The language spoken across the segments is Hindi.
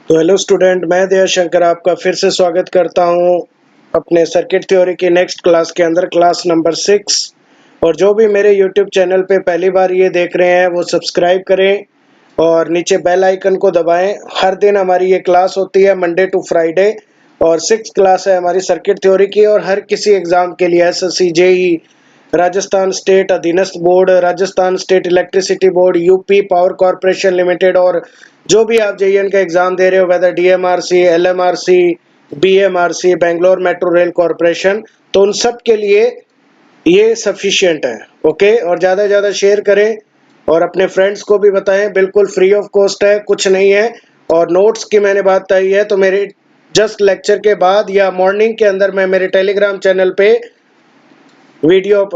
तो हेलो स्टूडेंट, मैं दयाशंकर आपका फिर से स्वागत करता हूं अपने सर्किट थ्योरी की नेक्स्ट क्लास के अंदर, क्लास नंबर 6। और जो भी मेरे यूट्यूब चैनल पे पहली बार ये देख रहे हैं वो सब्सक्राइब करें और नीचे बेल आइकन को दबाएं। हर दिन हमारी ये क्लास होती है मंडे टू फ्राइडे, और 6 क्लास है हमारी सर्किट थ्योरी की। और हर किसी एग्जाम के लिए एसएससी, जेई, राजस्थान स्टेट अधीनस्थ board, Rajasthan state electricity board, UP power corporation limited, और जो भी आप जेईएन का एग्जाम दे रहे हो, whether DMRC, LMRC, BMRC, Bangalore metro rail corporation, तो उन सब के लिए ये सफिशिएंट है। ओके, और ज़्यादा से ज़्यादा शेयर करें और अपने फ्रेंड्स को भी बताएं। बिल्कुल फ्री ऑफ कॉस्ट है, कुछ नहीं है। और नोट्स की मैंने बात बताई है तो मेरे जस्ट लेक्चर के बाद या मॉर्निंग के अंदर मैं मेरे टेलीग्राम चैनल पे वीडियो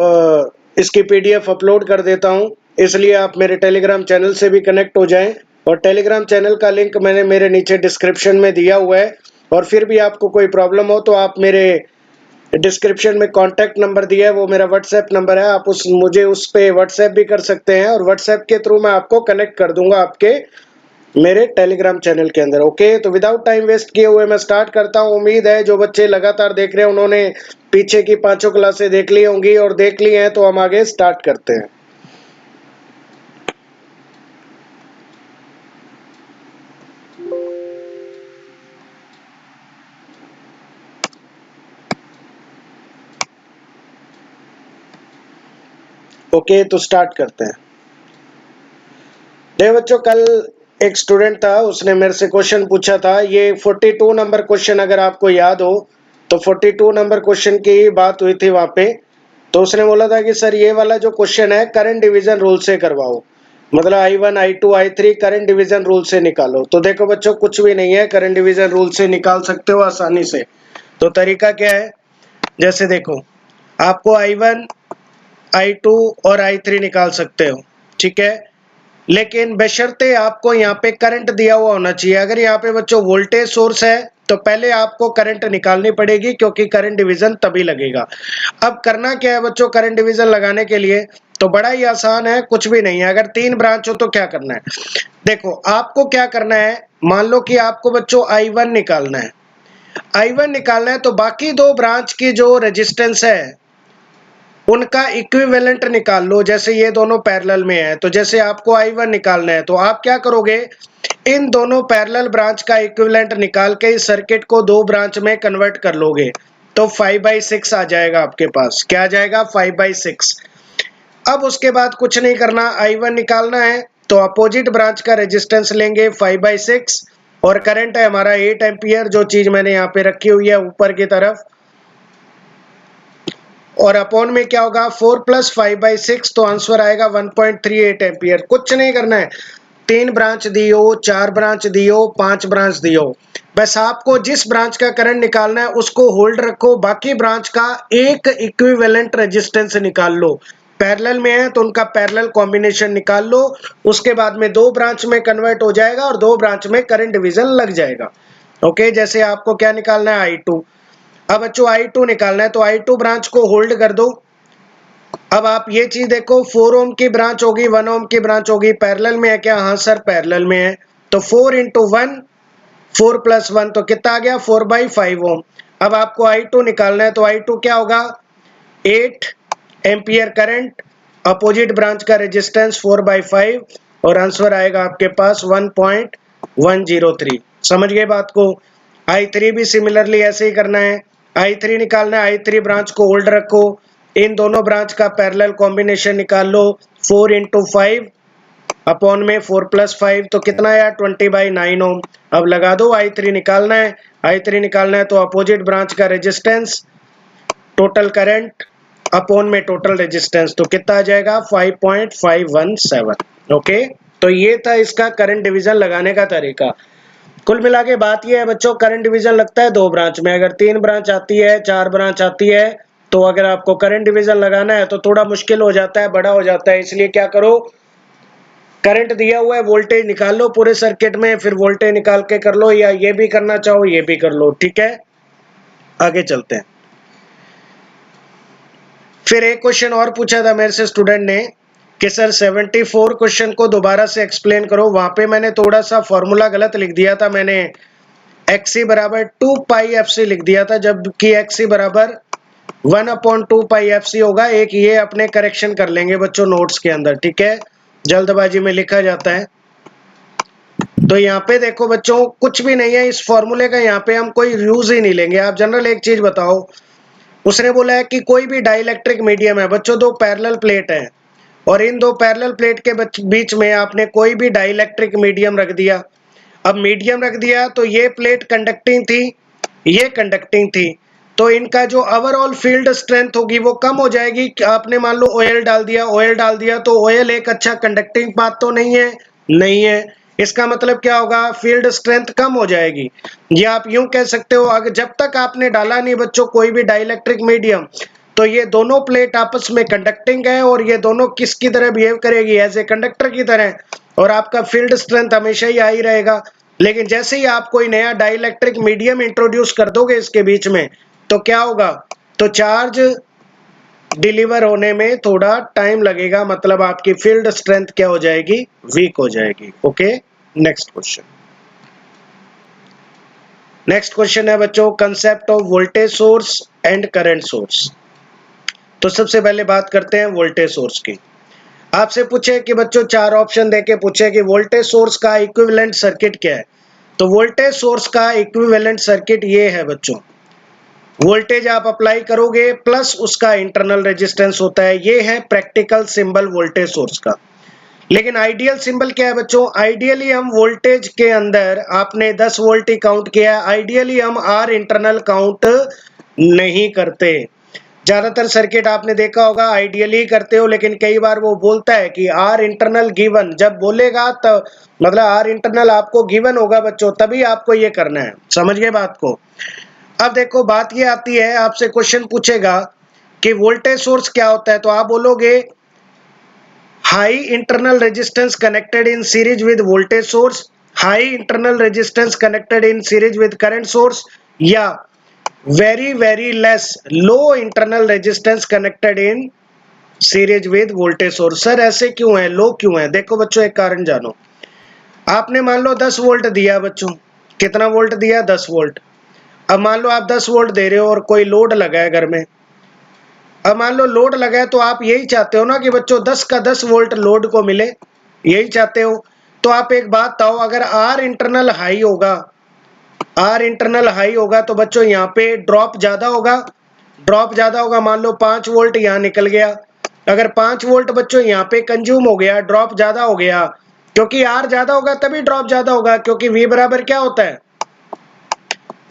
इसकी पीडीएफ अपलोड कर देता हूं, इसलिए आप मेरे टेलीग्राम चैनल से भी कनेक्ट हो जाएं। और टेलीग्राम चैनल का लिंक मैंने मेरे नीचे डिस्क्रिप्शन में दिया हुआ है। और फिर भी आपको कोई प्रॉब्लम हो तो आप मेरे डिस्क्रिप्शन में कॉन्टैक्ट नंबर दिया है, वो मेरा व्हाट्सएप नंबर है, आप मुझे उस पे व्हाट्सएप भी कर सकते हैं, और व्हाट्सएप के थ्रू मैं आपको कनेक्ट कर दूंगा आपके मेरे टेलीग्राम चैनल के अंदर। ओके, तो विदाउट टाइम वेस्ट किए हुए मैं स्टार्ट करता हूं। उम्मीद है जो बच्चे लगातार देख रहे हैं उन्होंने पीछे की 5 क्लासें देख ली होंगी, और देख ली हैं तो हम आगे स्टार्ट करते हैं। ओके, तो स्टार्ट करते हैं। देखो बच्चों, कल एक स्टूडेंट था, उसने मेरे से क्वेश्चन पूछा था। ये 42 नंबर क्वेश्चन अगर आपको याद हो तो 42 नंबर क्वेश्चन की बात हुई थी वहां पे। तो उसने बोला था कि सर ये वाला जो क्वेश्चन है करंट डिवीजन रूल से करवाओ, मतलब I1 I2 I3 current division rule से निकालो। तो देखो बच्चों, कुछ भी नहीं है, करंट डिवीजन रूल से निकाल सकते हो आसानी से। तो तरीका क्या है, जैसे देखो, आपको I1 I2 और I3 निकाल सकते हो, ठीक है। लेकिन बशर्ते आपको यहाँ पे करंट दिया हुआ होना चाहिए। अगर यहाँ पे बच्चों वोल्टेज सोर्स है तो पहले आपको करंट निकालनी पड़ेगी, क्योंकि करंट डिवीजन तभी लगेगा। अब करना क्या है बच्चों, करंट डिवीजन लगाने के लिए तो बड़ा ही आसान है, कुछ भी नहीं है। अगर 3 ब्रांच हो तो क्या करना है, देखो आपको क्या करना है। मान लो कि आपको बच्चों I1 निकालना है, I1 निकालना है, तो बाकी 2 ब्रांच की जो रेजिस्टेंस है उनका इक्विवेलेंट निकाल लो। जैसे ये दोनों पैरेलल में है, तो जैसे आपको I1 निकालना है तो आप क्या करोगे, इन दोनों पैरेलल ब्रांच का इक्विवेलेंट निकाल के इस सर्किट को 2 ब्रांच में कन्वर्ट कर लोगे, तो 5/6 आ जाएगा आपके पास। क्या आ जाएगा, 5/6। अब उसके बाद कुछ नहीं करना, I1 निकालना है तो अपोजिट ब्रांच का रेजिस्टेंस लेंगे 5/6, और करंट है हमारा 8 एम्पियर, जो चीज मैंने यहाँ पे रखी हुई है ऊपर की तरफ। और अपॉन में क्या होगा, 4 + 5/6, तो आंसर आएगा 1.38 एम्पियर। कुछ नहीं करना है, 3 ब्रांच दियो, 4 ब्रांच दियो, 5 ब्रांच दियो, बस आपको जिस ब्रांच का करंट निकालना है उसको होल्ड रखो, बाकी ब्रांच का एक इक्विवेलेंट रेजिस्टेंस निकाल लो। पैरेलल में है तो उनका पैरेलल कॉम्बिनेशन निकाल लो, उसके बाद में 2 ब्रांच में कन्वर्ट हो जाएगा और 2 ब्रांच में करंट डिवीजन लग जाएगा। ओके, जैसे आपको क्या निकालना है, I2। अब बच्चों I2 निकालना है तो I2 ब्रांच को होल्ड कर दो। अब आप ये चीज देखो, 4 ओम की ब्रांच होगी, 1 ओम की ब्रांच होगी, पैरेलल में है क्या, हाँ सर पैरेलल में है। तो 4 × 1, 4 + 1 तो कितना आ गया, 4/5 ओम। अब आपको I2 निकालना है तो I2 क्या होगा, 8 एम्पियर करंट, अपोजिट ब्रांच का रेजिस्टेंस 4/5, और आंसर आएगा आपके पास 1.103। समझ गए बात को। I3 भी सिमिलरली ऐसे ही करना है, I3 निकालना है, I3 ब्रांच को होल्ड रखो, इन दोनों ब्रांच का पैरेलल कॉम्बिनेशन निकाल लो, 4 × 5 अपॉन में 4 + 5, तो कितना आया, 20/9 ओम। अब लगा दो, I3 निकालना है, I3 निकालना है तो अपोजिट ब्रांच का रेजिस्टेंस, टोटल करंट अपॉन में टोटल रेजिस्टेंस, तो कितना आ जाएगा, 5.517। ओके, तो ये था इसका करंट डिवीजन लगाने का तरीका। कुल मिला के बात ये है बच्चों, करंट डिवीजन लगता है 2 ब्रांच में। अगर 3 ब्रांच आती है, 4 ब्रांच आती है, तो अगर आपको करंट डिवीजन लगाना है तो थोड़ा मुश्किल हो जाता है, बड़ा हो जाता है। इसलिए क्या करो, करंट दिया हुआ है, वोल्टेज निकाल लो पूरे सर्किट में, फिर वोल्टेज निकाल के कर लो, या ये भी करना चाहो ये भी कर लो, ठीक है। आगे चलते हैं। फिर एक क्वेश्चन और पूछा था मेरे से स्टूडेंट ने कि सर 74 क्वेश्चन को दोबारा से एक्सप्लेन करो। वहां पे मैंने थोड़ा सा फॉर्मूला गलत लिख दिया था, मैंने XC बराबर 2 पाई FC लिख दिया था, जबकि XC बराबर 1/2 पाई FC होगा। एक ये अपने करेक्शन कर लेंगे बच्चों नोट्स के अंदर, ठीक है, जल्दबाजी में लिखा जाता है। तो यहाँ पे देखो बच्चों कुछ भी नहीं है इस फॉर्मूले का, यहाँ पे हम कोई यूज ही नहीं लेंगे। आप जनरल एक चीज बताओ, उसने बोला है कि कोई भी डाइलेक्ट्रिक मीडियम है बच्चों, दो पैरेलल प्लेट है और इन दो पैरेलल प्लेट के बीच में आपने कोई भी डाइलेक्ट्रिक मीडियम रख दिया। अब मीडियम रख दिया तो ये प्लेट कंडक्टिंग थी, ये कंडक्टिंग थी, तो इनका जो ओवरऑल फील्ड स्ट्रेंथ होगी वो कम हो जाएगी। आपने मान लो ऑयल डाल दिया, ऑयल डाल दिया तो ऑयल एक अच्छा कंडक्टिंग पाथ तो नहीं है, नहीं है, इसका मतलब क्या होगा, फील्ड स्ट्रेंथ कम हो जाएगी। ये आप यूं कह सकते हो, अगर जब तक आपने डाला नहीं बच्चों कोई भी डाइलेक्ट्रिक मीडियम, तो ये दोनों प्लेट आपस में कंडक्टिंग है और ये दोनों किसकी तरह बिहेव करेगी, एज ए कंडक्टर की तरह, और आपका फील्ड स्ट्रेंथ हमेशा ही हाई रहेगा। लेकिन जैसे ही आप कोई नया डाइलेक्ट्रिक मीडियम इंट्रोड्यूस कर दोगे इसके बीच में, तो क्या होगा, तो चार्ज डिलीवर होने में थोड़ा टाइम लगेगा, मतलब आपकी फील्ड स्ट्रेंथ क्या हो जाएगी, वीक हो जाएगी। Okay, next question. Next question है बच्चों, concept of voltage source and current source. तो सबसे पहले बात करते हैं वोल्टेज सोर्स की। आपसे पूछे कि बच्चों चार ऑप्शन देके पूछे कि वोल्टेज सोर्स का इक्विवेलेंट सर्किट क्या है। तो वोल्टेज सोर्स का इक्विवेलेंट सर्किट ये है बच्चों, वोल्टेज आप अप्लाई करोगे प्लस उसका इंटरनल रेजिस्टेंस होता है, ये है प्रैक्टिकल सिंबल वोल्टेज सोर्स का। लेकिन आइडियल सिंबल क्या है बच्चों, आइडियली हम वोल्टेज के अंदर आपने 10 वोल्ट ही काउंट किया है, आइडियली हम आर इंटरनल काउंट नहीं करते। ज्यादातर सर्किट आपने देखा होगा आइडियली करते हो, लेकिन कई बार वो बोलता है कि आर इंटरनल गिवन, जब बोलेगा तब मतलब आर इंटरनल आपको गिवन होगा बच्चों, तभी आपको ये करना है। समझ गए बात को। अब देखो बात ये आती है, आपसे क्वेश्चन पूछेगा कि वोल्टेज सोर्स क्या होता है, तो आप बोलोगे high internal resistance connected in series with voltage source, high internal resistance connected in series with current source, या very very less low internal resistance connected in series with voltage source. Sir ऐसे क्यों है, लो क्यों है? देखो बच्चों एक कारण जानो। आपने मान लो 10 वोल्ट दिया बच्चों, कितना वोल्ट दिया, 10 वोल्ट। अब मान लो आप 10 वोल्ट दे रहे हो और कोई लोड लगा है घर में। अब मान लो लोड लगा है तो आप यही चाहते हो ना कि बच्चों 10 का 10 वोल्ट लोड को मिले, यही चाहते हो। तो आप एक बात बताओ, अगर आर इंटरनल हाई होगा, आर इंटरनल हाई होगा तो बच्चों यहाँ पे ड्रॉप ज्यादा होगा, ड्रॉप ज्यादा होगा। मान लो 5 वोल्ट यहाँ निकल गया, अगर 5 वोल्ट बच्चों यहाँ पे कंज्यूम हो गया, ड्रॉप ज्यादा हो गया, क्योंकि आर ज्यादा होगा तभी ड्रॉप ज्यादा होगा, क्योंकि वी बराबर क्या होता है,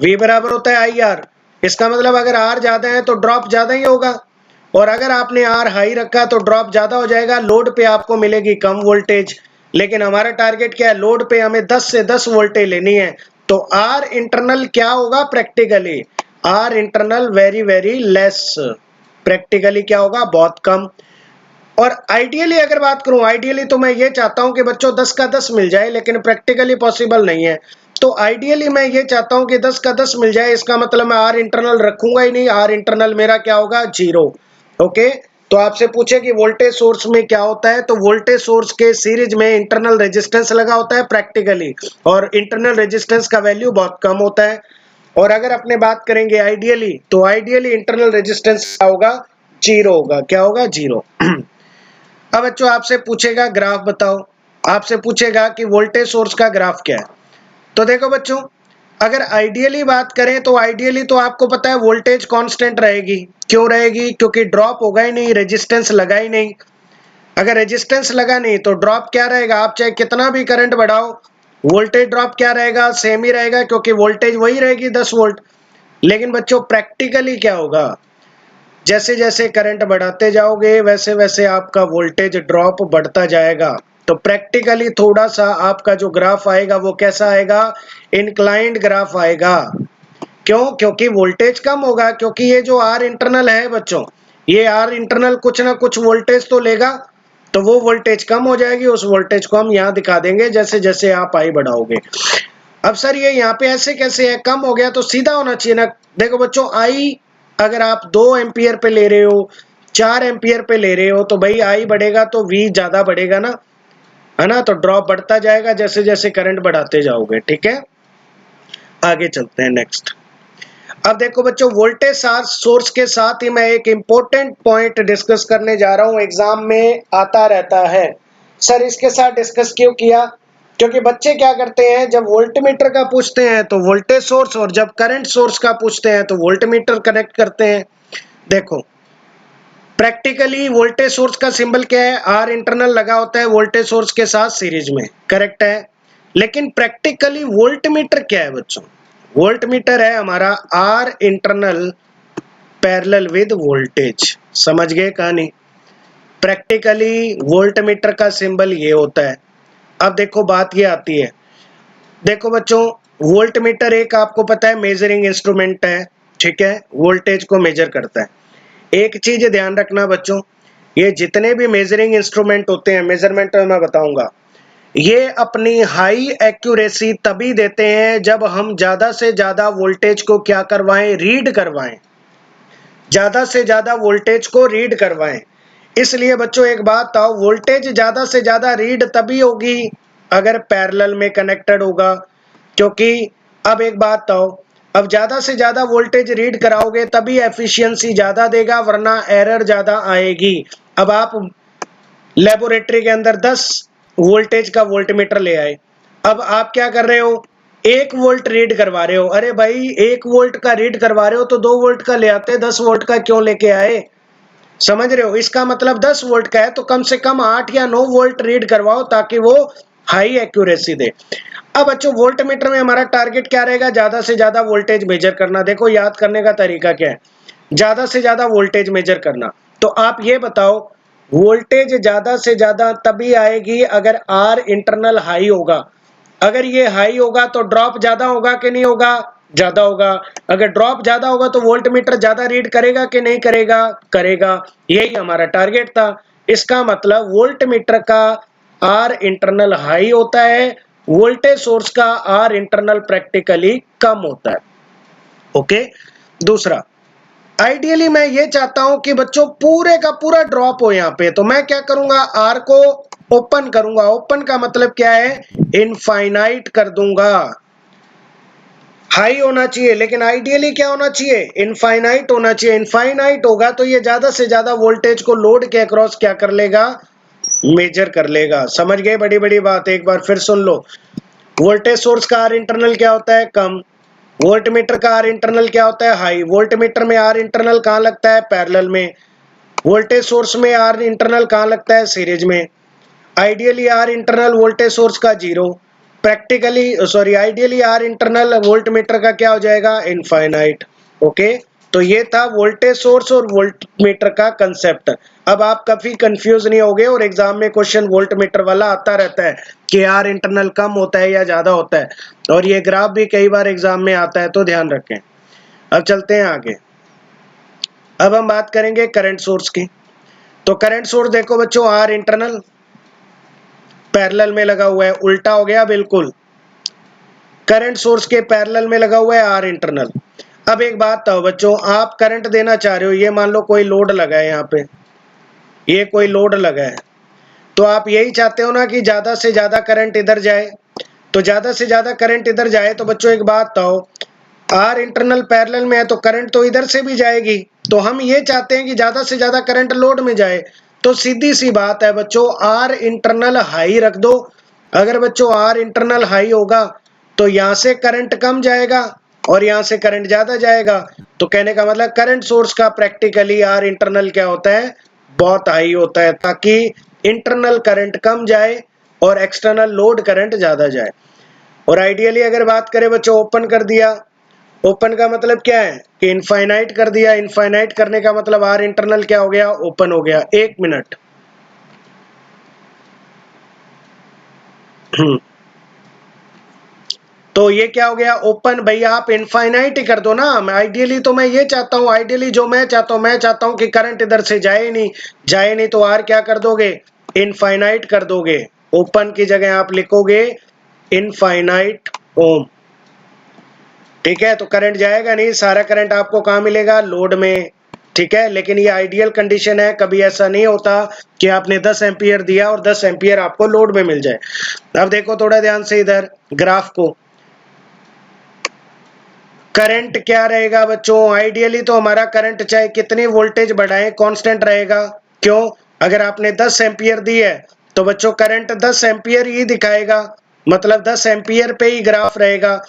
वी बराबर होता है आई आर। इसका मतलब अगर आर ज्यादा है तो ड्रॉप ज्यादा ही होगा, और अगर आपने आर हाई रखा तो ड्रॉप ज्यादा हो जाएगा, लोड पे आपको मिलेगी कम वोल्टेज। लेकिन हमारा टारगेट क्या है, लोड पे हमें 10 से 10 वोल्टेज लेनी है। तो आर इंटरनल क्या होगा practically, R internal very very less, practically क्या होगा, बहुत कम। और आइडियली अगर बात करूं, आइडियली तो मैं ये चाहता हूं कि बच्चों 10 का 10 मिल जाए, लेकिन प्रैक्टिकली पॉसिबल नहीं है। तो आइडियली मैं ये चाहता हूं कि 10 का 10 मिल जाए, इसका मतलब मैं आर इंटरनल रखूंगा ही नहीं, आर इंटरनल मेरा क्या होगा, 0। ओके, तो आपसे पूछे कि वोल्टेज सोर्स में क्या होता है, तो वोल्टेज सोर्स के सीरीज में इंटरनल रेजिस्टेंस लगा होता है प्रैक्टिकली, और इंटरनल रेजिस्टेंस का वैल्यू बहुत कम होता है। और अगर अपने बात करेंगे आइडियली, तो आइडियली इंटरनल रेजिस्टेंस क्या होगा, 0 होगा। क्या होगा, 0। अब बच्चों आपसे पूछेगा ग्राफ बताओ, आपसे पूछेगा कि वोल्टेज सोर्स का ग्राफ क्या है। तो देखो बच्चों, अगर आइडियली बात करें तो आइडियली तो आपको पता है वोल्टेज कांस्टेंट रहेगी। क्यों रहेगी, क्योंकि ड्रॉप होगा ही नहीं, रेजिस्टेंस लगा ही नहीं। अगर रेजिस्टेंस लगा नहीं तो ड्रॉप क्या रहेगा, आप चाहे कितना भी करंट बढ़ाओ, वोल्टेज ड्रॉप क्या रहेगा, सेम ही रहेगा, क्योंकि वोल्टेज वही रहेगी 10 वोल्ट। लेकिन बच्चों प्रैक्टिकली क्या होगा, जैसे जैसे करंट बढ़ाते जाओगे वैसे वैसे आपका वोल्टेज ड्रॉप बढ़ता जाएगा। तो प्रैक्टिकली थोड़ा सा आपका जो ग्राफ आएगा वो कैसा आएगा, इंक्लाइंड ग्राफ आएगा। क्यों, क्योंकि वोल्टेज कम होगा, क्योंकि ये जो आर इंटरनल है बच्चों, ये आर इंटरनल कुछ ना कुछ वोल्टेज तो लेगा, तो वो वोल्टेज कम हो जाएगी, उस वोल्टेज को हम यहाँ दिखा देंगे जैसे जैसे आप आई बढ़ाओगे। अब सर ये यहाँ पे ऐसे कैसे है, कम हो गया तो सीधा होना चाहिए ना। देखो बच्चों, आई अगर आप 2 एम्पियर पे ले रहे हो 4 एम्पियर पे ले रहे हो तो भाई आई बढ़ेगा तो वी ज्यादा बढ़ेगा ना, है ना, तो ड्रॉप बढ़ता जाएगा जैसे जैसे करंट बढ़ाते जाओगे। ठीक है, आगे चलते हैं नेक्स्ट। अब देखो बच्चों, वोल्टेज सोर्स के साथ ही मैं एक इंपॉर्टेंट पॉइंट डिस्कस करने जा रहा हूं, एग्जाम में आता रहता है। सर इसके साथ डिस्कस क्यों किया? क्योंकि बच्चे क्या करते हैं, जब वोल्टमीटर का पूछते हैं तो वोल्टेज सोर्स, और जब करंट सोर्स का पूछते हैं तो वोल्टमीटर कनेक्ट करते हैं। देखो प्रैक्टिकली वोल्टेज सोर्स का सिंबल क्या है, आर इंटरनल लगा होता है वोल्टेज सोर्स के साथ सीरीज में, करेक्ट है। लेकिन प्रैक्टिकली वोल्टमीटर क्या है बच्चों? वोल्टमीटर है हमारा R internal parallel with voltage. समझ गए कहानी? प्रैक्टिकली वोल्टमीटर का सिंबल ये होता है। अब देखो बात ये आती है, देखो बच्चों वोल्टमीटर एक आपको पता है मेजरिंग इंस्ट्रूमेंट है, ठीक है, वोल्टेज को मेजर करता है। एक चीज ध्यान रखना बच्चों, ये जितने भी मेजरिंग इंस्ट्रूमेंट होते हैं, मेजरमेंट में मैं बताऊंगा, ये अपनी हाई एक्यूरेसी तभी देते हैं जब हम ज्यादा से ज्यादा वोल्टेज को क्या करवाएं, रीड करवाएं, ज्यादा से ज्यादा वोल्टेज को रीड करवाएं। इसलिए बच्चों एक बात आओ, वोल्टेज ज्यादा से ज्यादा रीड तभी होगी अगर पैरेलल में कनेक्टेड होगा। क्योंकि अब एक बात आओ, अब ज्यादा से ज्यादा वोल्टेज रीड कराओगे तभी एफिशिएंसी ज्यादा देगा, वरना एरर ज्यादा आएगी। अब आप लेबोरेटरी के अंदर 10 वोल्टेज का वोल्टमीटर ले आए, अब आप क्या कर रहे हो, 1 वोल्ट रीड करवा रहे हो। अरे भाई 1 वोल्ट का रीड करवा रहे हो तो 2 वोल्ट का ले आते, 10 वोल्ट का क्यों लेके आए? समझ रहे हो? इसका मतलब 10 वोल्ट का है तो कम से कम 8 या 9 वोल्ट रीड करवाओ ताकि वो हाई एक्यूरेसी दे। अब बच्चों वोल्ट मीटर में हमारा टारगेट क्या रहेगा, ज्यादा से ज्यादा वोल्टेज मेजर करना। देखो याद करने का तरीका क्या है, ज्यादा से ज्यादा वोल्टेज मेजर करना। तो आप ये बताओ, वोल्टेज ज्यादा से ज्यादा तभी आएगी अगर आर इंटरनल हाई होगा। अगर ये हाई होगा तो ड्रॉप ज्यादा होगा कि नहीं होगा? ज्यादा होगा। अगर ड्रॉप ज्यादा होगा तो वोल्ट मीटर ज्यादा रीड करेगा कि नहीं करेगा? करेगा। यही हमारा टारगेट था। इसका मतलब वोल्ट मीटर का आर इंटरनल हाई होता है, वोल्टेज सोर्स का आर इंटरनल प्रैक्टिकली कम होता है। ओके, दूसरा, आइडियली मैं ये चाहता हूं कि बच्चों पूरे का पूरा ड्रॉप हो यहां पे, तो मैं क्या करूंगा, आर को ओपन करूंगा। ओपन का मतलब क्या है, इनफाइनाइट कर दूंगा। हाई होना चाहिए लेकिन आइडियली क्या होना चाहिए, इनफाइनाइट होना चाहिए। इनफाइनाइट होगा तो ये ज्यादा से ज्यादा वोल्टेज को लोड के अक्रॉस क्या कर लेगा, मेजर कर लेगा। समझ गए? बड़ी बड़ी बात एक बार फिर सुन लो। वोल्टेज सोर्स का आर इंटरनल क्या होता है, कम। वोल्ट मीटर का आर इंटरनल क्या होता है, हाई। वोल्ट मीटर में आर इंटरनल कहां लगता है, पैरेलल में। वोल्टेज सोर्स में आर इंटरनल कहां लगता है, सीरीज में। Ideally R internal voltage source का 0, practically sorry ideally R internal volt meter का क्या हो जाएगा, इनफाइनाइट। ओके, तो ये था वोल्टेज सोर्स और वोल्ट मीटर का कंसेप्ट। अब आप काफी कंफ्यूज नहीं होगे, और एग्जाम में क्वेश्चन वोल्ट मीटर वाला आता रहता है कि आर इंटरनल कम होता है या ज्यादा होता है, और ये ग्राफ भी कई बार एग्जाम में आता है, तो ध्यान रखें। अब चलते हैं आगे। अब हम बात करेंगे करंट सोर्स की। तो करंट सोर्स देखो बच्चों, आर इंटरनल पैरेलल में लगा हुआ है, उल्टा हो गया बिल्कुल। करंट सोर्स के पैरेलल में लगा हुआ है आर इंटरनल। अब एक बात बताओ बच्चों, आप करंट देना चाह रहे हो, ये मान लो कोई लोड लगा है यहाँ पे, ये कोई लोड लगा है, तो आप यही चाहते हो ना कि ज्यादा से ज्यादा करंट इधर जाए। तो ज्यादा से ज्यादा करंट इधर जाए तो बच्चों एक बात बताओ, आर इंटरनल पैरेलल में है तो करंट तो इधर से भी जाएगी। तो हम ये चाहते हैं कि ज्यादा से ज्यादा करंट लोड में जाए। तो सीधी सी बात है बच्चों, आर इंटरनल हाई रख दो। अगर बच्चों आर इंटरनल हाई होगा तो यहां से करंट कम जाएगा और यहां से करंट ज्यादा जाएगा। तो कहने का मतलब करंट सोर्स का प्रैक्टिकली आर इंटरनल क्या होता है, बहुत हाई होता है, ताकि इंटरनल करंट कम जाए और एक्सटर्नल लोड करंट ज्यादा जाए। और आइडियली अगर बात करें बच्चों, ओपन कर दिया। ओपन का मतलब क्या है कि इनफाइनाइट कर दिया। इनफाइनाइट करने का मतलब आर इंटरनल क्या हो गया, ओपन हो गया। 1 मिनट। तो ये क्या हो गया, ओपन। भाई आप इनफाइनाइट ही कर दो ना। आइडियली तो मैं ये चाहता हूं, आइडियली जो मैं चाहता हूं, मैं चाहता हूं कि करंट इधर से जाए ही नहीं, जाए नहीं, तो आर क्या कर दोगे, इनफाइनाइट कर दोगे। ओपन की जगह आप लिखोगे इनफाइनाइट ओम। ठीक है, तो करंट जाएगा नहीं, सारा करंट आपको कहां मिलेगा, लोड में। ठीक है, लेकिन ये आइडियल कंडीशन है, कभी ऐसा नहीं होता कि आपने 10 एम्पियर दिया और 10 एम्पियर आपको लोड में मिल जाए। अब देखो थोड़ा ध्यान से इधर ग्राफ को, करंट क्या रहेगा बच्चों, आइडियली तो हमारा करंट चाहे कितनी वोल्टेज बढ़ाएं कांस्टेंट रहेगा। क्यों, अगर आपने 10 एम्पियर दी है तो बच्चों करंट 10 एम्पियर ही दिखाएगा, मतलब 10 एम्पियर पे ही ग्राफ रहेगा।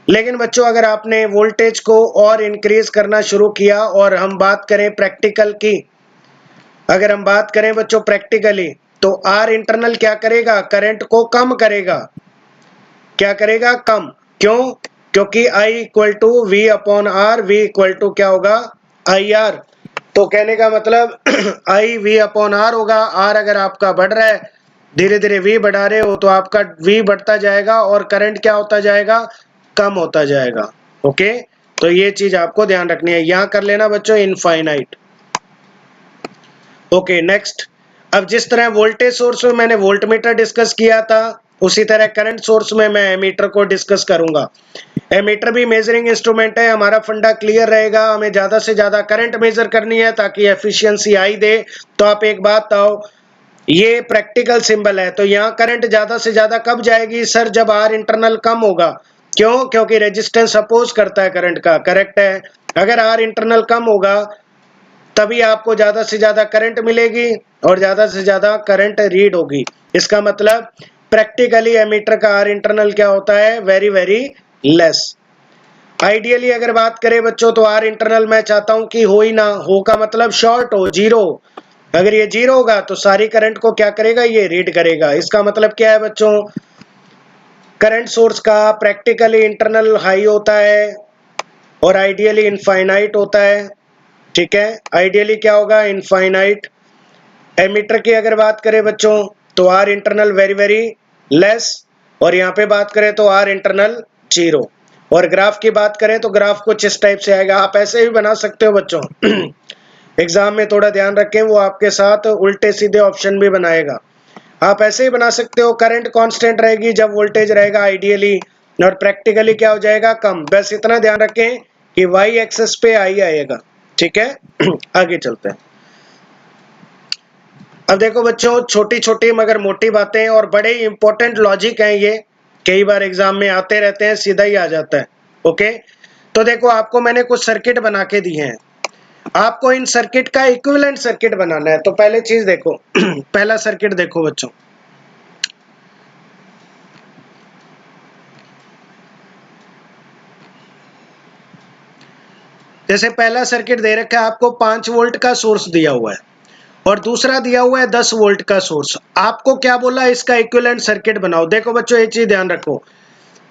लेकिन बच्चों अगर आपने वोल्टेज को और इंक्रीज करना शुरू किया, और हम बात करें प्रैक्टिकल की, अगर हम बात करें बच्चों प्रैक्टिकली, तो आर इंटरनल क्या करेगा, करंट को कम करेगा। क्या करेगा, कम। क्यों, क्योंकि I equal to V upon R, V equal to क्या होगा, आई आर। तो कहने का मतलब I वी अपॉन आर होगा। आर अगर आपका बढ़ रहा है, धीरे धीरे वी बढ़ा रहे हो, तो आपका वी बढ़ता जाएगा और करंट क्या होता जाएगा, कम होता जाएगा। ओके, तो ये चीज आपको ध्यान रखनी है। यहां कर लेना बच्चों इनफाइनाइट। ओके नेक्स्ट, अब जिस तरह वोल्टेज सोर्स में मैंने वोल्टमीटर डिस्कस किया था, उसी तरह करंट सोर्स में मैं एमीटर को डिस्कस करूंगा। एमीटर भी मेजरिंग इंस्ट्रूमेंट है, हमारा फंडा क्लियर रहेगा। हमें ज्यादा से ज्यादा करंट मेजर करनी है ताकि एफिशिएंसी आई दे। तो आप एक बात आओ, ये प्रैक्टिकल सिंबल है, तो यहाँ करंट ज्यादा से ज्यादा कब जाएगी सर, जब आर इंटरनल कम होगा। क्यों, क्योंकि रेजिस्टेंस अपोज करता है करंट का, करेक्ट है। अगर आर इंटरनल कम होगा तभी आपको ज्यादा से ज्यादा करंट मिलेगी और ज्यादा से ज्यादा करंट रीड होगी। इसका मतलब प्रैक्टिकली एमीटर का आर इंटरनल क्या होता है, वेरी वेरी लेस। आइडियली अगर बात करें बच्चों, तो आर इंटरनल मैं चाहता हूं कि हो ही ना हो, का मतलब शॉर्ट हो, जीरो। अगर ये जीरो होगा तो सारी करंट को क्या करेगा, ये रीड करेगा। इसका मतलब क्या है बच्चों, करंट सोर्स का प्रैक्टिकली इंटरनल हाई होता है और आइडियली इनफाइनाइट होता है। ठीक है, आइडियली क्या होगा, इनफाइनाइट। एमीटर की अगर बात करें बच्चों, तो R internal very very less, और यहाँ पे बात करें तो आर इंटरनल जीरो। और ग्राफ की बात करें तो ग्राफ कुछ इस टाइप से आएगा। आप ऐसे भी बना सकते हो बच्चों एग्जाम में थोड़ा ध्यान रखें, वो आपके साथ उल्टे सीधे ऑप्शन भी बनाएगा। आप ऐसे ही बना सकते हो, करंट कांस्टेंट रहेगी जब वोल्टेज रहेगा आइडियली, और प्रैक्टिकली क्या हो जाएगा, कम। बस इतना ध्यान रखें कि वाई एक्सेस पे आई आएगा। ठीक है आगे चलते हैं। अब देखो बच्चों, छोटी छोटी मगर मोटी बातें और बड़े इंपॉर्टेंट लॉजिक हैं ये, कई बार एग्जाम में आते रहते हैं, सीधा ही आ जाता है। ओके, तो देखो आपको मैंने कुछ सर्किट बना के दिए हैं, आपको इन सर्किट का इक्विवेलेंट सर्किट बनाना है। तो पहले चीज देखो पहला सर्किट देखो बच्चों, जैसे पहला सर्किट दे रखा है आपको, 5 वोल्ट का सोर्स दिया हुआ है और दूसरा दिया हुआ है 10 वोल्ट का सोर्स। आपको क्या बोला, इसका इक्विवेलेंट सर्किट बनाओ। देखो बच्चों एक चीज ध्यान रखो,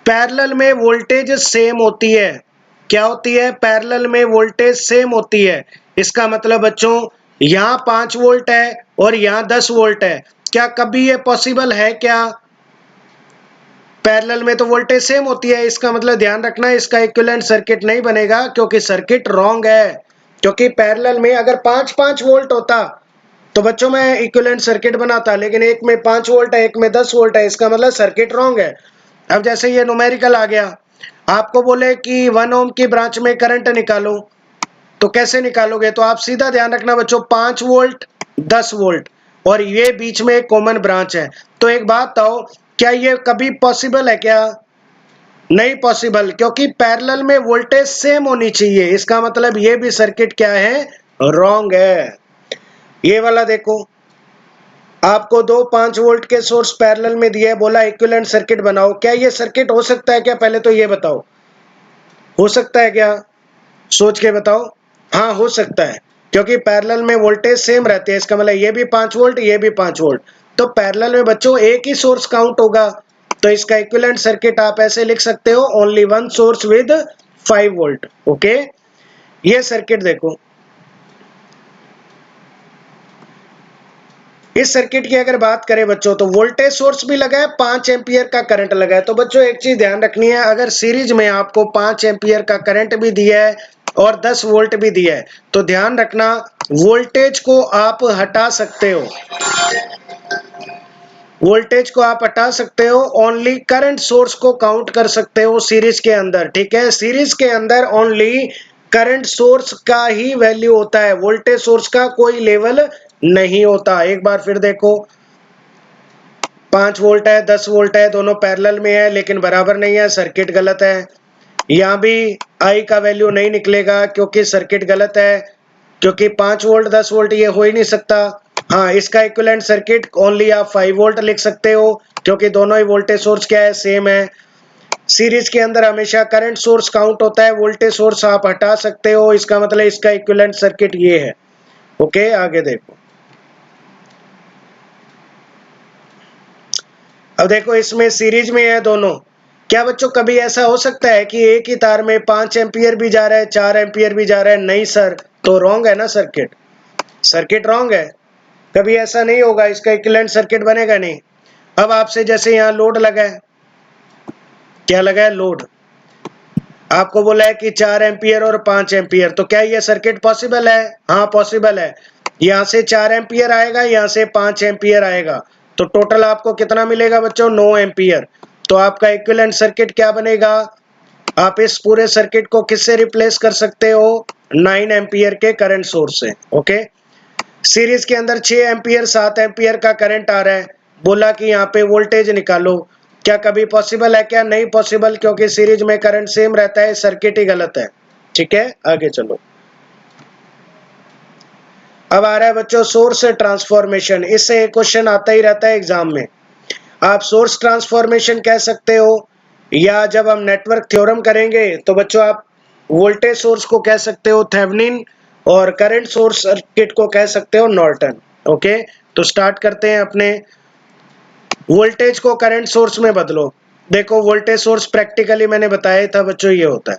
पैरेलल में वोल्टेज सेम होती है। क्या होती है, पैरेलल में वोल्टेज सेम होती है। इसका मतलब बच्चों, यहाँ 5 वोल्ट है और यहाँ 10 वोल्ट है, क्या कभी ये पॉसिबल है क्या, पैरेलल में तो वोल्टेज सेम होती है। इसका मतलब ध्यान रखना, इसका इक्विवेलेंट सर्किट नहीं बनेगा, क्योंकि सर्किट रॉन्ग है। क्योंकि पैरेलल में अगर 5-5 वोल्ट होता तो बच्चों मैं इक्विवेलेंट सर्किट बनाता, लेकिन एक में 5 वोल्ट है, एक में 10 वोल्ट है, इसका मतलब सर्किट रॉन्ग है। अब जैसे ये न्यूमेरिकल आ गया, आपको बोले कि 1 ओम की ब्रांच में करंट निकालो, तो कैसे निकालोगे, तो आप सीधा ध्यान रखना बच्चों, 5 वोल्ट 10 वोल्ट और ये बीच में एक कॉमन ब्रांच है। तो एक बात बताओ, क्या ये कभी पॉसिबल है क्या, नहीं पॉसिबल, क्योंकि पैरेलल में वोल्टेज सेम होनी चाहिए। इसका मतलब ये भी सर्किट क्या है, रॉन्ग है। ये वाला देखो, आपको दो 5 वोल्ट के सोर्स पैरेलल में दिए, बोला इक्विवेलेंट सर्किट बनाओ। क्या ये सर्किट हो सकता है क्या, पहले तो ये बताओ, हो सकता है क्या, सोच के बताओ। हाँ हो सकता है, क्योंकि पैरेलल में वोल्टेज सेम रहते हैं। इसका मतलब ये भी 5 वोल्ट, ये भी 5 वोल्ट, तो पैरेलल में बच्चों एक ही सोर्स काउंट होगा। तो इसका इक्विवेलेंट सर्किट आप ऐसे लिख सकते हो, only one source with 5 volt. Okay, ये सर्किट देखो, इस सर्किट की अगर बात करें बच्चों, तो वोल्टेज सोर्स भी लगा है, 5 एम्पियर का करंट लगा है। तो बच्चों एक चीज ध्यान रखनी है, अगर सीरीज में आपको 5 एम्पियर का करंट भी दिया है और 10 वोल्ट भी दिया है, तो ध्यान रखना वोल्टेज को आप हटा सकते हो, वोल्टेज को आप हटा सकते हो, ओनली करंट सोर्स को काउंट कर सकते हो सीरीज के अंदर। ठीक है, सीरीज के अंदर ओनली करंट सोर्स का ही वैल्यू होता है, वोल्टेज सोर्स का कोई लेवल नहीं होता। एक बार फिर देखो, 5 वोल्ट है, 10 वोल्ट है, दोनों पैरेलल में है लेकिन बराबर नहीं है, सर्किट गलत है। यहाँ भी आई का वैल्यू नहीं निकलेगा क्योंकि सर्किट गलत है, क्योंकि 5 वोल्ट 10 वोल्ट ये हो ही नहीं सकता। हाँ, इसका इक्विवेलेंट सर्किट ओनली आप 5 वोल्ट लिख सकते हो क्योंकि दोनों ही वोल्टेज सोर्स क्या है, सेम है। सीरीज के अंदर हमेशा करंट सोर्स काउंट होता है, वोल्टेज सोर्स आप हटा सकते हो, इसका मतलब इसका इक्विवेलेंट सर्किट ये है। ओके, आगे देखो। अब देखो, इसमें सीरीज में है दोनों। क्या बच्चों कभी ऐसा हो सकता है कि एक ही तार में 5 एम्पियर भी जा रहा है, 4 एम्पियर भी जा रहा है? नहीं सर, तो रॉन्ग है ना सर्किट, सर्किट रॉन्ग है। कभी ऐसा नहीं होगा, इसका इक्विवेलेंट सर्किट बनेगा नहीं। अब आपसे जैसे यहाँ लोड लगा है, क्या लगा है, लोड। आपको बोला है कि 4 एम्पियर और 5 एम्पियर, तो क्या ये सर्किट पॉसिबल है? हाँ पॉसिबल है। यहाँ से 4 एम्पियर आएगा, यहाँ से 5 एम्पियर आएगा, तो टोटल आपको कितना मिलेगा बच्चों? 9 एम्पियर। तो आपका इक्विवेलेंट सर्किट क्या बनेगा? आप इस पूरे सर्किट को किससे रिप्लेस कर सकते हो? 9 एम्पियर के करंट सोर्स से। ओके, सीरीज के अंदर 6 एम्पियर 7 एम्पियर का करंट आ रहा है, बोला कि यहाँ पे वोल्टेज निकालो। क्या कभी पॉसिबल है? क्या नहीं पॉसिबल, क्योंकि सीरीज में करंट सेम रहता है, सर्किट ही गलत है। ठीक है, आगे चलो। अब आ रहा है बच्चों सोर्स ट्रांसफॉर्मेशन। इससे एक क्वेश्चन आता ही रहता है एग्जाम में। आप सोर्स ट्रांसफॉर्मेशन कह सकते हो, या जब हम नेटवर्क थ्योरम करेंगे तो बच्चों आप वोल्टेज सोर्स को कह सकते हो थेवेनिन, और करंट सोर्स सर्किट को कह सकते हो नॉर्टन। ओके, तो स्टार्ट करते हैं अपने। वोल्टेज को करंट सोर्स में बदलो। देखो, वोल्टेज सोर्स प्रैक्टिकली मैंने बताया था बच्चों, ये होता है।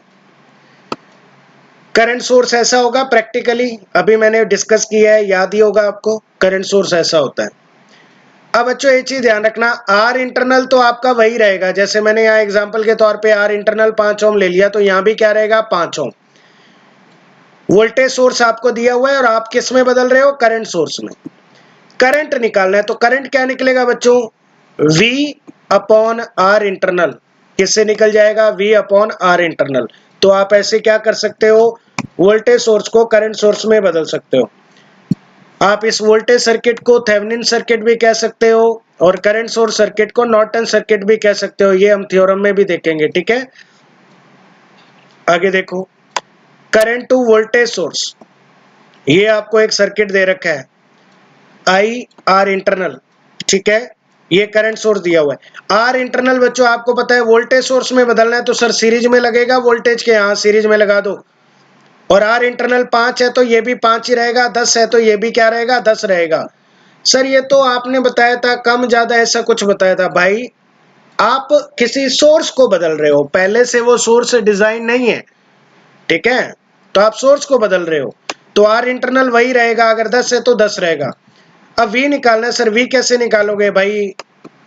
करंट सोर्स ऐसा होगा प्रैक्टिकली, अभी मैंने डिस्कस किया है, याद ही होगा आपको, करंट सोर्स ऐसा होता है। अब बच्चों एक चीज ध्यान रखना, आर इंटरनल तो आपका वही रहेगा, जैसे मैंने यहाँ एग्जांपल के तौर पे आर इंटरनल 5 ओम ले लिया, तो यहाँ भी क्या रहेगा? 5 ओम। वोल्टेज सोर्स आपको दिया हुआ है और आप किस में बदल रहे हो? करंट सोर्स में। करंट निकालना है, तो करंट क्या निकलेगा बच्चों? V upon R internal. किससे निकल जाएगा? V upon R internal. तो आप ऐसे क्या कर सकते हो? वोल्टेज सोर्स को करंट सोर्स में बदल सकते हो। आप इस वोल्टेज सर्किट को थेवेनिन सर्किट भी कह सकते हो, और करंट सोर्स सर्किट को नॉर्टन सर्किट भी कह सकते हो। ये हम थ्योरम में भी देखेंगे। ठीक है, आगे देखो। करंट टू वोल्टेज सोर्स, ये आपको एक सर्किट दे रखा है, आई आर इंटरनल। ठीक है, ये करंट सोर्स दिया हुआ है। आर इंटरनल बच्चों आपको पता है वोल्टेज सोर्स में बदलना है, तो सर सीरीज में लगेगा वोल्टेज के, यहाँ सीरीज में लगा दो। और आर इंटरनल 5 है तो ये भी 5 ही रहेगा, 10 है तो ये भी क्या रहेगा? 10 रहेगा। सर ये तो आपने बताया था कम ज्यादा ऐसा कुछ बताया था। भाई आप किसी सोर्स को बदल रहे हो, पहले से वो सोर्स डिजाइन नहीं है। ठीक है, तो आप सोर्स को बदल रहे हो, तो आर इंटरनल वही रहेगा, अगर 10 है तो 10 रहेगा। अब वी निकालना है। सर वी कैसे निकालोगे? भाई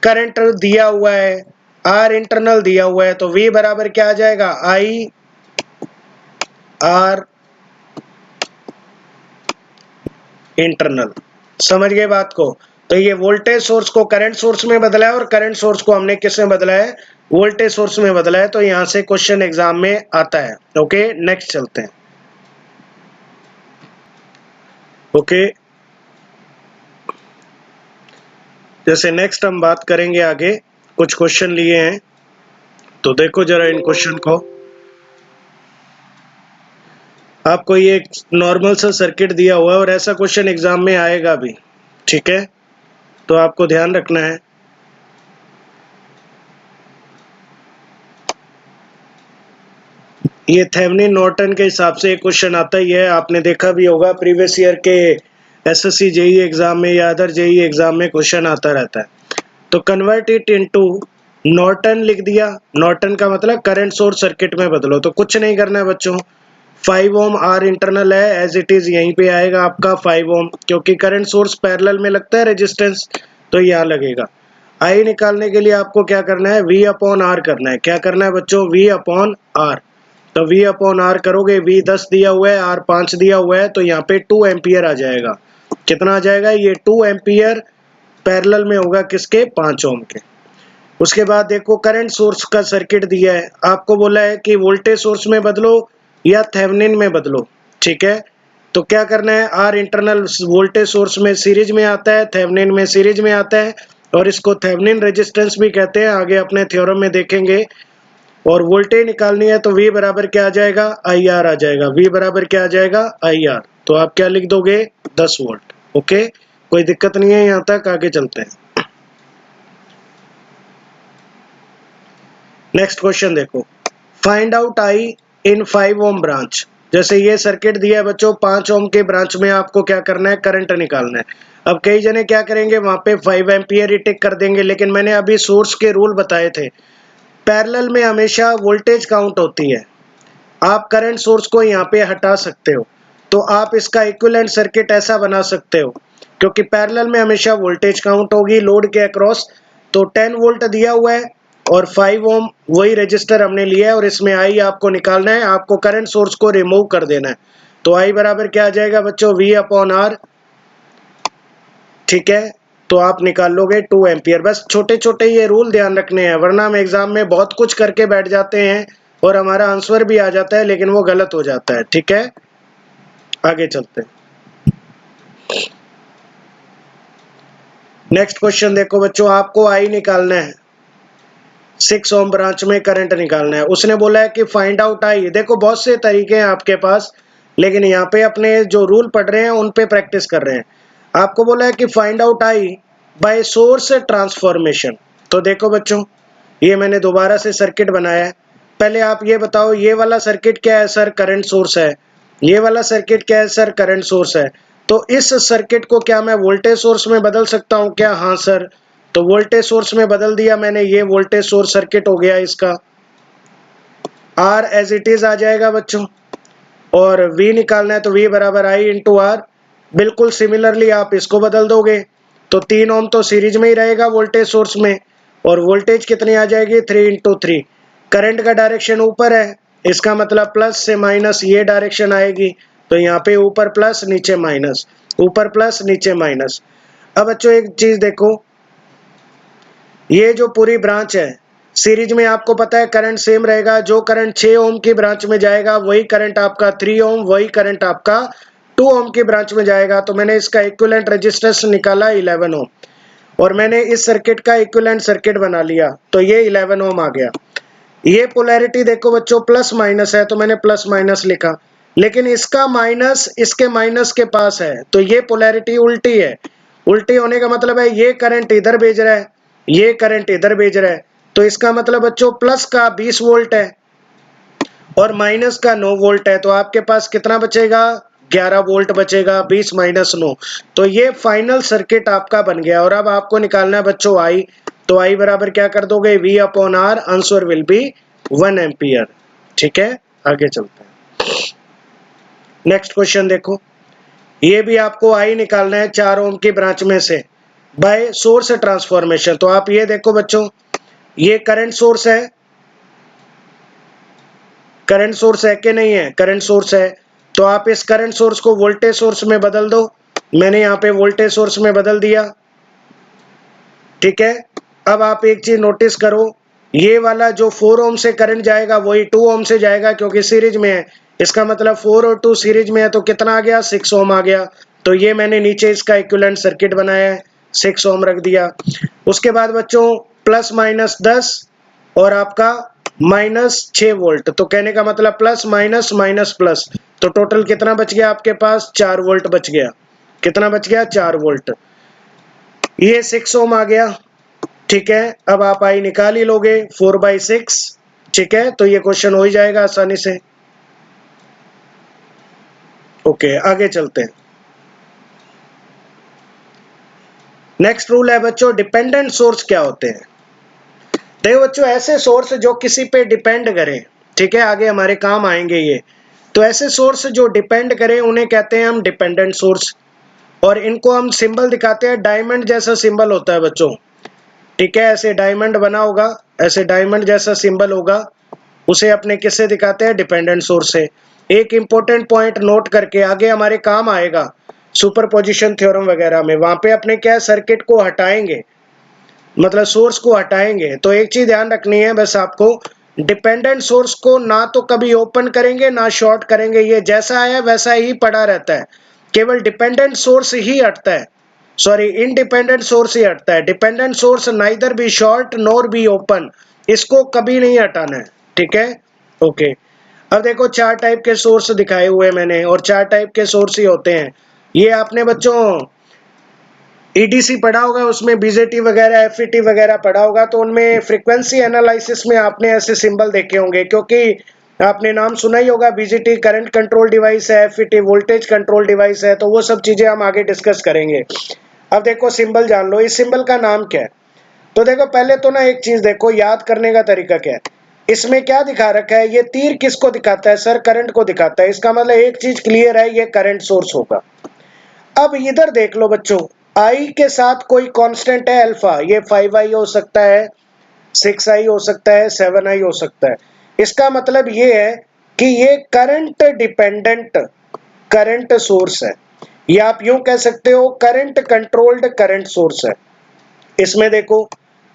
करंट दिया हुआ है, आर इंटरनल दिया हुआ है, तो वी बराबर क्या आ जाएगा? I R internal. समझ गए बात को? तो ये वोल्टेज सोर्स को करंट सोर्स में बदला है, और करंट सोर्स को हमने किस में बदला है? वोल्टेज सोर्स में बदला है। तो यहां से क्वेश्चन एग्जाम में आता है। ओके, नेक्स्ट चलते हैं। ओके, जैसे नेक्स्ट हम बात करेंगे आगे, कुछ क्वेश्चन लिए हैं, तो देखो जरा इन क्वेश्चन को। आपको ये एक नॉर्मल सा सर्किट दिया हुआ है और ऐसा क्वेश्चन एग्जाम में आएगा भी। ठीक है, तो आपको ध्यान रखना है। ये थेवेनिन नॉर्टन के हिसाब से एक क्वेश्चन आता ही है, आपने देखा भी होगा प्रीवियस ईयर के एसएससी जेई एग्जाम में या अदर जेई एग्जाम में क्वेश्चन आता रहता है। तो कन्वर्ट इट इनटू नॉर्टन लिख दिया। नॉर्टन का मतलब करंट सोर्स सर्किट में बदलो। तो कुछ नहीं करना है बच्चों, 5 ओम आर इंटरनल है, एज इट इज यहीं पे आएगा आपका 5 ओम, क्योंकि करंट सोर्स पैरेलल में लगता है रेजिस्टेंस, तो यहाँ लगेगा। आई निकालने के लिए आपको क्या करना है? V अपॉन आर करना है। क्या करना है बच्चों? V upon R. तो V अपॉन आर करोगे, V 10 दिया हुआ है, R 5 दिया हुआ है, तो यहाँ पे 2 एम्पियर आ जाएगा। कितना आ जाएगा? ये 2 एम्पियर पैरेलल में होगा किसके? 5 ओम के। उसके बाद देखो करंट सोर्स का सर्किट दिया है, आपको बोला है कि वोल्टेज सोर्स में बदलो या थेवेनिन में बदलो। ठीक है, तो क्या करना है, आर इंटरनल वोल्टेज सोर्स में सीरीज में आता है, थेवेनिन में सीरीज में आता है, और इसको थेवेनिन रेजिस्टेंस भी कहते हैं, आगे अपने थ्योरम में देखेंगे। और वोल्टेज निकालनी है तो V बराबर क्या आ जाएगा, IR आ जाएगा। V बराबर क्या आ जाएगा, IR। तो आप क्या लिख दोगे, 10 वोल्ट। ओके, कोई दिक्कत नहीं है यहाँ तक, आगे चलते हैं। नेक्स्ट क्वेश्चन देखो, find out I in 5 ohm branch. जैसे ये सर्किट दिया है बच्चों, 5 ओम के ब्रांच में आपको क्या करना है, करंट निकालना है। अब कई जने क्या करेंगे, वहां पे 5 एम्पियर ही टिक कर देंगे, लेकिन मैंने अभी सोर्स के रूल बताए थे, पैरेलल में हमेशा वोल्टेज काउंट होती है। आप करंट सोर्स को यहाँ पे हटा सकते हो, तो आप इसका इक्विवेलेंट सर्किट ऐसा बना सकते हो, क्योंकि पैरेलल में हमेशा वोल्टेज काउंट होगी लोड के अक्रॉस। तो 10 वोल्ट दिया हुआ है और 5 ओम वही रजिस्टर हमने लिया है, और इसमें आई आपको निकालना है, आपको करंट सोर्स को रिमूव कर देना है। तो आई बराबर क्या आ जाएगा बच्चों, V अपॉन R। ठीक है, तो आप निकाल लोगे 2 एम्पियर। बस छोटे छोटे ये रूल ध्यान रखने हैं, वरना हम एग्जाम में बहुत कुछ करके बैठ जाते हैं और हमारा आंसर भी आ जाता है, लेकिन वो गलत हो जाता है। ठीक है, आगे चलते हैं। नेक्स्ट क्वेश्चन देखो बच्चों, आपको आई निकालना है, 6 ओम ब्रांच में करंट निकालना है। उसने बोला है कि फाइंड आउट आई। देखो बहुत से तरीके हैं आपके पास, लेकिन यहाँ पे अपने जो रूल पढ़ रहे हैं उन पे प्रैक्टिस कर रहे हैं। आपको बोला है कि find out I by source transformation. तो देखो बच्चों, ये मैंने दोबारा से सर्किट बनाया है। पहले आप ये बताओ, ये वाला सर्किट क्या है सर, करंट सोर्स है। ये वाला सर्किट क्या है सर, करंट सोर्स है। तो इस सर्किट को क्या मैं वोल्टेज सोर्स में बदल सकता हूँ क्या, हाँ सर। तो वोल्टेज सोर्स में बदल दिया मैंने, ये वोल्टेज सोर्स सर्किट हो गया इसका। R एज इट इज आ जाएगा बच्चों, और V निकालना है तो V बराबर I इंटू आर। बिल्कुल सिमिलरली आप इसको बदल दोगे, तो 3 ओम तो सीरीज में ही रहेगा वोल्टेज सोर्स में, और वोल्टेज कितनी आ जाएगी, 3 इंटू 3। करंट का डायरेक्शन ऊपर है, इसका मतलब प्लस से माइनस ये डायरेक्शन आएगी, तो यहाँ पे ऊपर प्लस नीचे माइनस, ऊपर प्लस नीचे माइनस। अब बच्चों एक चीज देखो, ये जो पूरी ब्रांच है सीरीज में, आपको पता है करंट सेम रहेगा। जो करंट 6 ओम की ब्रांच में जाएगा वही करंट आपका 3 ओम, वही करंट आपका 2 ओम की ब्रांच में जाएगा। तो मैंने इसका इक्विवेलेंट रेजिस्टेंस निकाला 11 ओम, और मैंने इस सर्किट का इक्विवेलेंट सर्किट बना लिया, तो ये 11 ओम आ गया। ये पोलैरिटी देखो बच्चों, प्लस माइनस है, तो मैंने प्लस माइनस लिखा, लेकिन इसका माइनस इसके माइनस के पास है, तो ये पोलैरिटी उल्टी है। उल्टी होने का मतलब है ये करंट इधर भेज रहा है, ये करंट इधर भेज रहा है। तो इसका मतलब बच्चों प्लस का 20 वोल्ट है और माइनस का 9 वोल्ट है, तो आपके पास कितना बचेगा, 11 वोल्ट बचेगा। 20 माइनस 9, तो ये फाइनल सर्किट आपका बन गया। और अब आपको निकालना है बच्चों आई, तो आई बराबर क्या कर दोगे, V upon R, answer will be 1 ampere. ठीक है, आगे चलते हैं। नेक्स्ट क्वेश्चन देखो, ये भी आपको आई निकालना है 4 ओम की ब्रांच में से बाय सोर्स ट्रांसफॉर्मेशन। तो आप ये देखो बच्चों, ये करंट सोर्स है, करंट सोर्स है कि नहीं है, करंट सोर्स है। तो आप इस करंट सोर्स को वोल्टेज सोर्स में बदल दो। मैंने यहाँ पे वोल्टेज सोर्स में बदल दिया। ठीक है, अब आप एक चीज नोटिस करो, ये वाला जो 4 ओम से करंट जाएगा वही 2 ओम से जाएगा, क्योंकि सीरीज में है। इसका मतलब 4 और 2 सीरीज में है, तो कितना आ गया, 6 ओम आ गया। तो ये मैंने नीचे इसका इक्विवेलेंट सर्किट बनाया है, 6 ओम रख दिया। उसके बाद बच्चों प्लस माइनस 10 और आपका माइनस 6 वोल्ट, तो कहने का मतलब प्लस माइनस माइनस प्लस, तो टोटल कितना बच गया आपके पास, 4 वोल्ट बच गया। कितना बच गया, 4 वोल्ट। ये 6 ओम आ गया। ठीक है, अब आप आई निकाल ही लोगे 4/6। ठीक है, तो ये क्वेश्चन हो ही जाएगा आसानी से। ओके, आगे चलते हैं। नेक्स्ट रूल है बच्चों, डिपेंडेंट सोर्स क्या होते हैं। देखो बच्चों, ऐसे सोर्स जो किसी पे डिपेंड करें, ठीक है, आगे हमारे काम आएंगे ये। तो ऐसे सोर्स जो डिपेंड करें उन्हें कहते हैं हम डिपेंडेंट सोर्स, और इनको हम सिंबल दिखाते हैं, डायमंड जैसा सिंबल होता है बच्चों। ठीक है, ऐसे डायमंड बना होगा, ऐसे डायमंड जैसा सिंबल होगा, उसे अपने किससे दिखाते हैं, डिपेंडेंट सोर्स से। एक इंपॉर्टेंट पॉइंट नोट करके, आगे हमारे काम आएगा सुपरपोजिशन थ्योरम वगैरह में, वहां पे अपने क्या सर्किट को हटाएंगे, मतलब सोर्स को हटाएंगे। तो एक चीज ध्यान रखनी है बस आपको, डिपेंडेंट सोर्स को ना तो कभी ओपन करेंगे ना शॉर्ट करेंगे, ये जैसा आया वैसा ही पड़ा रहता है, केवल डिपेंडेंट सोर्स ही हटता है, सॉरी इंडिपेंडेंट सोर्स ही हटता है। Dependent source neither be short nor be open, इसको कभी नहीं हटाना है, ठीक है। ओके, अब देखो चार टाइप के सोर्स दिखाए हुए मैंने, और चार टाइप के सोर्स ही होते हैं। ये आपने बच्चों ईडीसी पढ़ा होगा, उसमें बीजेटी वगैरह एफईटी वगैरह पढ़ा होगा, तो उनमें फ्रीक्वेंसी एनालिसिस में आपने ऐसे सिंबल देखे होंगे, क्योंकि आपने नाम सुना ही होगा, बीजेटी करंट कंट्रोल डिवाइस है, एफईटी वोल्टेज कंट्रोल डिवाइस है, तो वो सब चीजें हम आगे डिस्कस करेंगे। अब देखो सिंबल जान लो, इस सिंबल का नाम क्या है। तो देखो पहले तो ना एक चीज देखो, याद करने का तरीका क्या है। इसमें क्या दिखा रखा है, ये तीर किसको दिखाता है सर, करंट को दिखाता है, इसका मतलब एक चीज क्लियर है, ये करंट सोर्स होगा। अब इधर देख लो बच्चों, आई के साथ कोई कांस्टेंट है अल्फा, ये 5i हो सकता है, 6i हो सकता है, 7i हो सकता है। इसका मतलब ये है कि ये करंट डिपेंडेंट करंट सोर्स है, या आप यूं कह सकते हो करंट कंट्रोल्ड करंट सोर्स है। इसमें देखो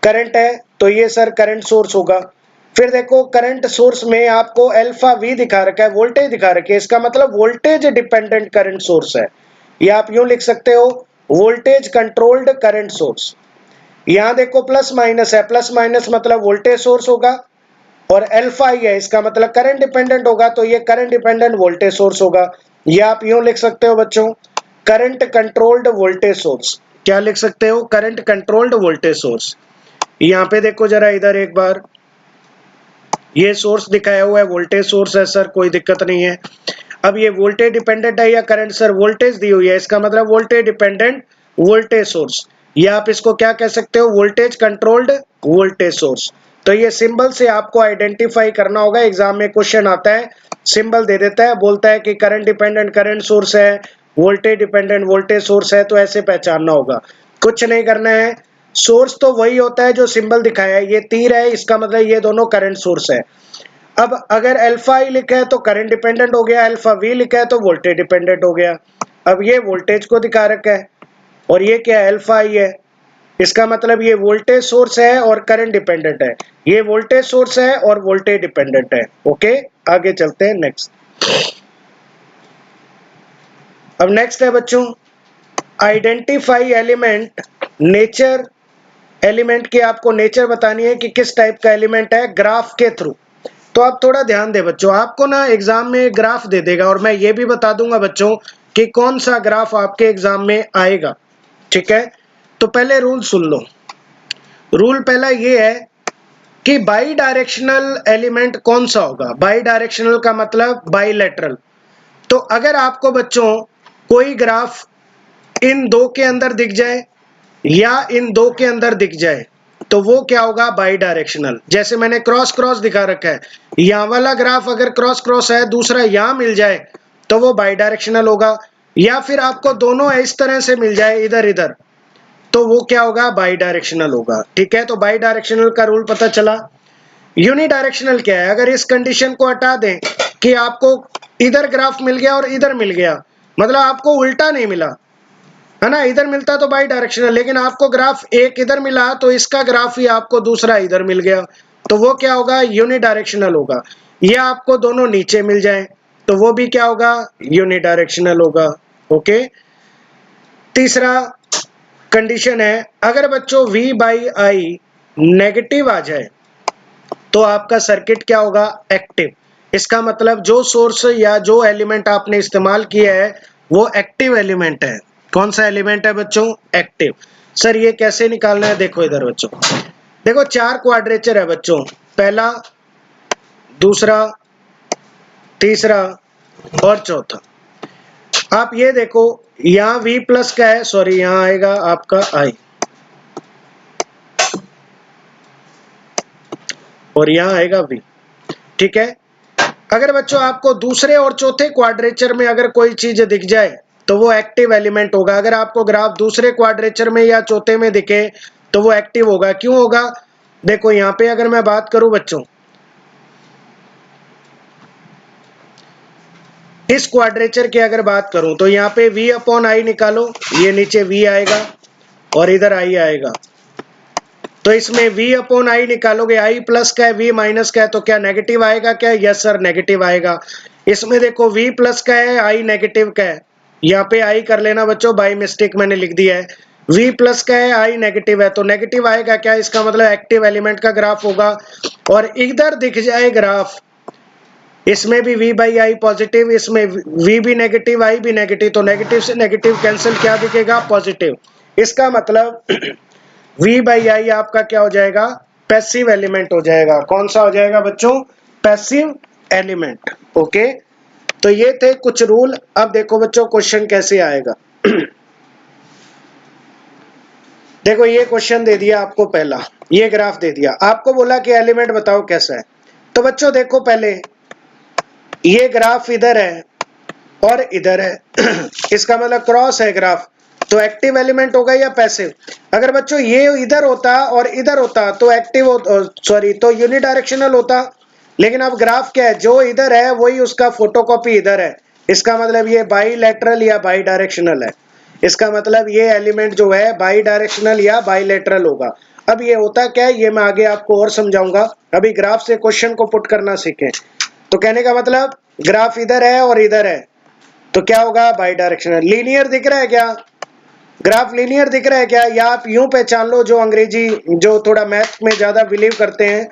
करंट है तो ये सर करंट सोर्स होगा। फिर देखो करंट सोर्स में आपको अल्फा वी दिखा रखा है, वोल्टेज दिखा रखी है, इसका मतलब वोल्टेज डिपेंडेंट करंट सोर्स है, या आप यूं लिख सकते हो वोल्टेज कंट्रोल्ड करंट सोर्स। यहां देखो प्लस माइनस है, प्लस माइनस मतलब वोल्टेज सोर्स होगा, और अल्फा ही है, इसका मतलब करंट डिपेंडेंट होगा, तो ये करंट डिपेंडेंट वोल्टेज सोर्स होगा। या आप यूं लिख सकते हो बच्चों करंट कंट्रोल्ड वोल्टेज सोर्स। क्या लिख सकते हो, करंट कंट्रोल्ड वोल्टेज सोर्स। यहाँ पे देखो जरा इधर एक बार, ये सोर्स दिखाया हुआ है वोल्टेज सोर्स है सर, कोई दिक्कत नहीं है। अब ये वोल्टेज डिपेंडेंट है या करंट, सर वोल्टेज दी हुई है, इसका मतलब वोल्टेज डिपेंडेंट वोल्टेज सोर्स, या आप इसको क्या कह सकते हो, वोल्टेज कंट्रोल्ड वोल्टेज सोर्स। तो ये सिंबल से आपको आइडेंटिफाई करना होगा, एग्जाम में क्वेश्चन आता है, सिंबल दे देता है, बोलता है कि करंट डिपेंडेंट करंट सोर्स है, वोल्टेज डिपेंडेंट वोल्टेज सोर्स है, तो ऐसे पहचानना होगा। कुछ नहीं करना है, सोर्स तो वही होता है जो सिंबल दिखाया है, ये तीर है, इसका मतलब ये दोनों करंट सोर्स है। अब अगर अल्फा आई लिखा है तो करंट डिपेंडेंट हो गया, अल्फा वी लिखा है तो वोल्टेज डिपेंडेंट हो गया। अब ये वोल्टेज को दिखा रखा है, और ये क्या है, अल्फा आई है, इसका मतलब ये वोल्टेज सोर्स है और करंट डिपेंडेंट है, ये वोल्टेज सोर्स है और वोल्टेज डिपेंडेंट है। ओके, आगे चलते हैं नेक्स्ट। अब नेक्स्ट है बच्चों, आइडेंटिफाई एलिमेंट नेचर। एलिमेंट की आपको नेचर बतानी है कि किस टाइप का एलिमेंट है, ग्राफ के थ्रू। तो आप थोड़ा ध्यान दें बच्चों, आपको ना एग्जाम में ग्राफ दे देगा, और मैं ये भी बता दूंगा बच्चों कि कौन सा ग्राफ आपके एग्जाम में आएगा, ठीक है। तो पहले रूल सुन लो। रूल पहला ये है कि बाई डायरेक्शनल एलिमेंट कौन सा होगा। बाई डायरेक्शनल का मतलब बाईलेटरल। तो अगर आपको बच्चों कोई ग्राफ इन दो के अंदर दिख जाए या इन दो के अंदर दिख जाए तो वो क्या होगा, बाई डायरेक्शनल। जैसे मैंने क्रॉस क्रॉस दिखा रखा है, यहाँ वाला ग्राफ अगर क्रॉस क्रॉस है, दूसरा यहाँ मिल जाए तो वो बाई डायरेक्शनल होगा। या फिर आपको दोनों इस तरह से मिल जाए इधर इधर, तो वो क्या होगा, बाई डायरेक्शनल होगा, ठीक है। तो बाई डायरेक्शनल का रूल पता चला। यूनी डायरेक्शनल क्या है, अगर इस कंडीशन को हटा दें कि आपको इधर ग्राफ मिल गया और इधर मिल गया, मतलब आपको उल्टा नहीं मिला, है ना, इधर मिलता तो बाई डायरेक्शनल, लेकिन आपको ग्राफ एक इधर मिला तो इसका ग्राफ ही आपको दूसरा इधर मिल गया, तो वो क्या होगा, यूनि डायरेक्शनल होगा। या आपको दोनों नीचे मिल जाए तो वो भी क्या होगा, यूनि डायरेक्शनल होगा। ओके, तीसरा कंडीशन है, अगर बच्चों V बाई आई नेगेटिव आ जाए तो आपका सर्किट क्या होगा, एक्टिव। इसका मतलब जो सोर्स या जो एलिमेंट आपने इस्तेमाल किया है वो एक्टिव एलिमेंट है। कौन सा एलिमेंट है बच्चों, एक्टिव। सर ये कैसे निकालना है, देखो इधर बच्चों, देखो चार क्वाड्रेचर है बच्चों, पहला, दूसरा, तीसरा और चौथा। आप ये देखो यहाँ V प्लस का है, सॉरी यहाँ आएगा आपका I, और यहाँ आएगा V, ठीक है। अगर बच्चों आपको दूसरे और चौथे क्वाड्रेचर में अगर कोई चीज दिख जाए तो वो एक्टिव एलिमेंट होगा। अगर आपको ग्राफ दूसरे क्वाड्रेचर में या चौथे में दिखे तो वो एक्टिव होगा। क्यों होगा, देखो यहाँ पे अगर मैं बात करूं बच्चों, इस क्वाड्रेचर की अगर बात करूं तो यहाँ पे V अपॉन आई निकालो, ये नीचे V आएगा और इधर I आएगा, तो इसमें v अपॉन आई निकालोगे, i प्लस का है, v माइनस का है, तो क्या नेगेटिव आएगा क्या? यस सर नेगेटिव आएगा। इसमें देखो v प्लस का है, i नेगेटिव का है, यहाँ पे i कर लेना बच्चों, बाई मिस्टेक मैंने लिख दिया है। v प्लस का है, i नेगेटिव है, तो नेगेटिव आएगा क्या? इसका मतलब एक्टिव एलिमेंट का ग्राफ होगा। और इधर दिख जाए ग्राफ, इसमें भी v बाई आई पॉजिटिव, इसमें v भी नेगेटिव, i भी नेगेटिव, तो नेगेटिव से नेगेटिव कैंसिल, क्या दिखेगा? पॉजिटिव। इसका मतलब v बाई आई आपका क्या हो जाएगा? पैसिव एलिमेंट हो जाएगा। कौन सा हो जाएगा बच्चों? Passive element. ओके, तो ये थे कुछ रूल। अब देखो बच्चों क्वेश्चन कैसे आएगा। देखो ये क्वेश्चन दे दिया आपको, पहला ये ग्राफ दे दिया आपको, बोला कि एलिमेंट बताओ कैसा है। तो बच्चों देखो पहले ये ग्राफ इधर है और इधर है इसका मतलब क्रॉस है ग्राफ, तो एक्टिव एलिमेंट होगा या पैसिव? अगर बच्चों ये इधर होता और इधर होता तो एक्टिव सॉरी तो यूनिडायरेक्शनल होता। लेकिन अब ग्राफ क्या है, जो इधर है वही उसका फोटोकॉपी इधर है, इसका मतलब ये बाईलैटरल या बाई डायरेक्शनल है। इसका मतलब ये एलिमेंट जो है बाई डायरेक्शनल या बाईलैटरल होगा। अब ये होता क्या है ये मैं आगे आपको और समझाऊंगा, अभी ग्राफ से क्वेश्चन को पुट करना सीखें। तो कहने का मतलब ग्राफ इधर है और इधर है, तो क्या होगा? By directional. लीनियर दिख रहा है क्या? ग्राफ लीनियर दिख रहा है क्या? या आप यूं पहचान लो, जो अंग्रेजी जो थोड़ा मैथ में ज्यादा बिलीव करते हैं,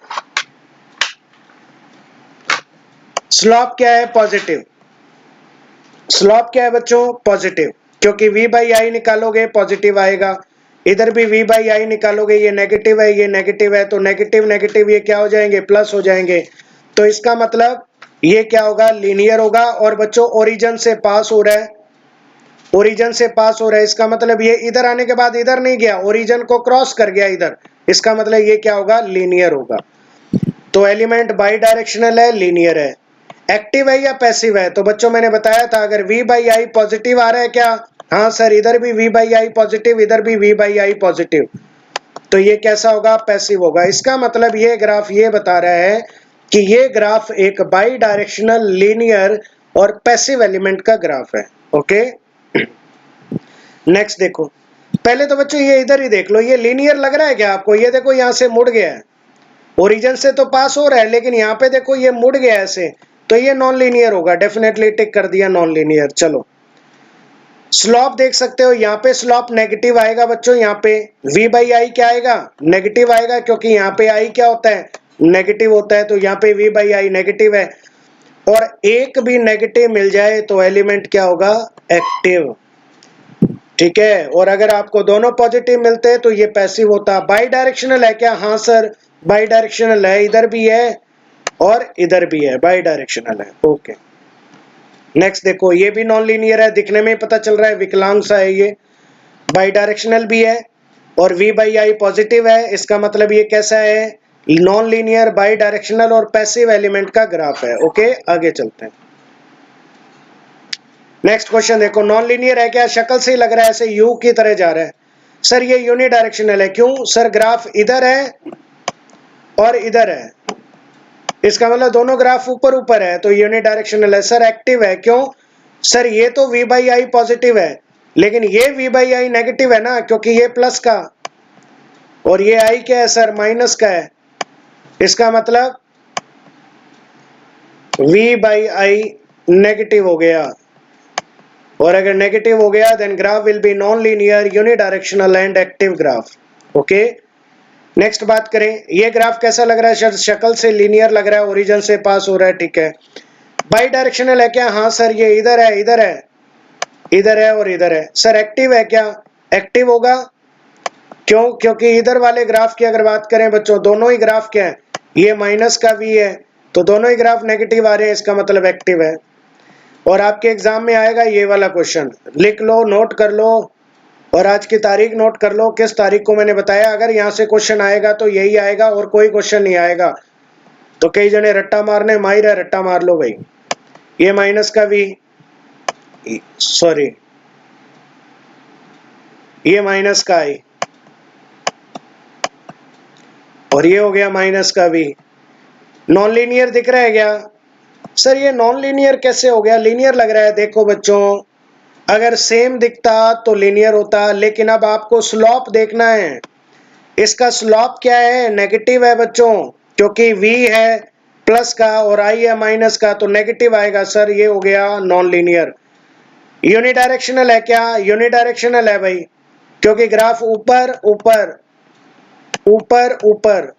स्लॉप क्या है? पॉजिटिव। स्लॉप क्या है बच्चों? पॉजिटिव, क्योंकि v बाई आई निकालोगे पॉजिटिव आएगा, इधर भी v बाई आई निकालोगे, ये नेगेटिव है ये नेगेटिव है, तो नेगेटिव नेगेटिव ये क्या हो जाएंगे? प्लस हो जाएंगे। तो इसका मतलब ये क्या होगा? लीनियर होगा। और बच्चों ओरिजिन से पास हो रहा है, ओरिजिन से पास हो रहा है, इसका मतलब ये इधर आने के बाद इधर नहीं गया, ओरिजिन को क्रॉस कर गया इधर, इसका मतलब ये क्या होगा? लीनियर होगा। तो एलिमेंट बाई डायरेक्शनल है, लीनियर है। एक्टिव है या पैसिव है? तो बच्चों मैंने बताया था, अगर v बाई आई पॉजिटिव आ रहा है क्या? हाँ सर, इधर भी v बाई आई पॉजिटिव, इधर भी v बाई आई पॉजिटिव, तो ये कैसा होगा? पैसिव होगा। इसका मतलब ये ग्राफ ये बता रहा है कि ये ग्राफ एक बाई डायरेक्शनल, लीनियर और पैसिव एलिमेंट का ग्राफ है। ओके, नेक्स्ट देखो, पहले तो बच्चों ये इधर ही देख लो, ये लीनियर लग रहा है क्या आपको? ये देखो यहाँ से मुड़ गया है, ओरिजिन से तो पास हो रहा है, लेकिन यहाँ पे देखो ये मुड़ गया ऐसे, तो ये नॉन लीनियर होगा। डेफिनेटली टिक कर दिया नॉन लीनियर। चलो स्लॉप देख सकते हो, यहाँ पे स्लॉप नेगेटिव आएगा बच्चों, यहाँ पे v बाई आई क्या आएगा? नेगेटिव आएगा, क्योंकि यहाँ पे i क्या होता है? नेगेटिव होता है, तो यहाँ पे v बाई आई नेगेटिव है। और एक भी नेगेटिव मिल जाए तो एलिमेंट क्या होगा? एक्टिव। ठीक है, और अगर आपको दोनों पॉजिटिव मिलते हैं तो ये पैसिव होता। बाई डायरेक्शनल है क्या? हाँ सर बाई डायरेक्शनल है, इधर भी है और इधर भी है, बाई डायरेक्शनल है। ओके, नेक्स्ट देखो, ये भी नॉन लीनियर है, दिखने में पता चल रहा है विकलांग सा है, ये बाई डायरेक्शनल भी है और v बाई आई पॉजिटिव है, इसका मतलब ये कैसा है? नॉन लीनियर, बाई डायरेक्शनल और पैसिव एलिमेंट का ग्राफ है। ओके, आगे चलते हैं। नेक्स्ट क्वेश्चन देखो, नॉन लीनियर है क्या? शक्ल से ही लग रहा है ऐसे यू की तरह जा रहा है। सर ये यूनिडायरेक्शनल है, क्यों? सर ग्राफ इधर है और इधर है, इसका मतलब दोनों ग्राफ ऊपर ऊपर है, तो यूनिडायरेक्शनल है। सर एक्टिव है, क्यों? सर ये तो v बाई आई पॉजिटिव है, लेकिन ये v बाई आई नेगेटिव है ना, क्योंकि ये प्लस का और ये i क्या है सर? माइनस का है, इसका मतलब v बाई आई नेगेटिव हो गया। और अगर नेगेटिव हो गया then graph will be non linear, unidirectional and active graph. Okay, next बात करें, ये ग्राफ कैसा लग रहा है? शक्ल से लीनियर लग रहा है, ओरिजिन से पास हो रहा है। ठीक है, बाई डायरेक्शनल है क्या? हाँ सर ये इधर है, इधर है, इधर है और इधर है। सर एक्टिव है क्या? एक्टिव होगा, क्यों? क्योंकि इधर वाले ग्राफ की अगर बात करें बच्चों, दोनों ही ग्राफ क्या है? ये माइनस का v है, तो दोनों ही ग्राफ नेगेटिव आ रहे हैं, इसका मतलब एक्टिव है। और आपके एग्जाम में आएगा ये वाला क्वेश्चन, लिख लो, नोट कर लो, और आज की तारीख नोट कर लो, किस तारीख को मैंने बताया। अगर यहाँ से क्वेश्चन आएगा तो यही आएगा और कोई क्वेश्चन नहीं आएगा। तो कई जने रट्टा मारने माहिर है, रट्टा मार लो भाई। ये माइनस का v, सॉरी ये माइनस का i, और ये हो गया माइनस का v। नॉन लीनियर दिख रहा है क्या? सर ये नॉन लीनियर कैसे हो गया? लीनियर लग रहा है। देखो बच्चों, अगर सेम दिखता तो लीनियर होता, लेकिन अब आपको स्लॉप देखना है। इसका स्लोप क्या है, नेगेटिव है बच्चों, क्योंकि v है प्लस का और i है माइनस का, तो नेगेटिव आएगा सर। ये हो गया नॉन लीनियर। यूनिडायरेक्शनल है क्या, यूनिडायरेक्शनल है भाई, क्योंकि ग्राफ ऊपर ऊपर ऊपर ऊपर।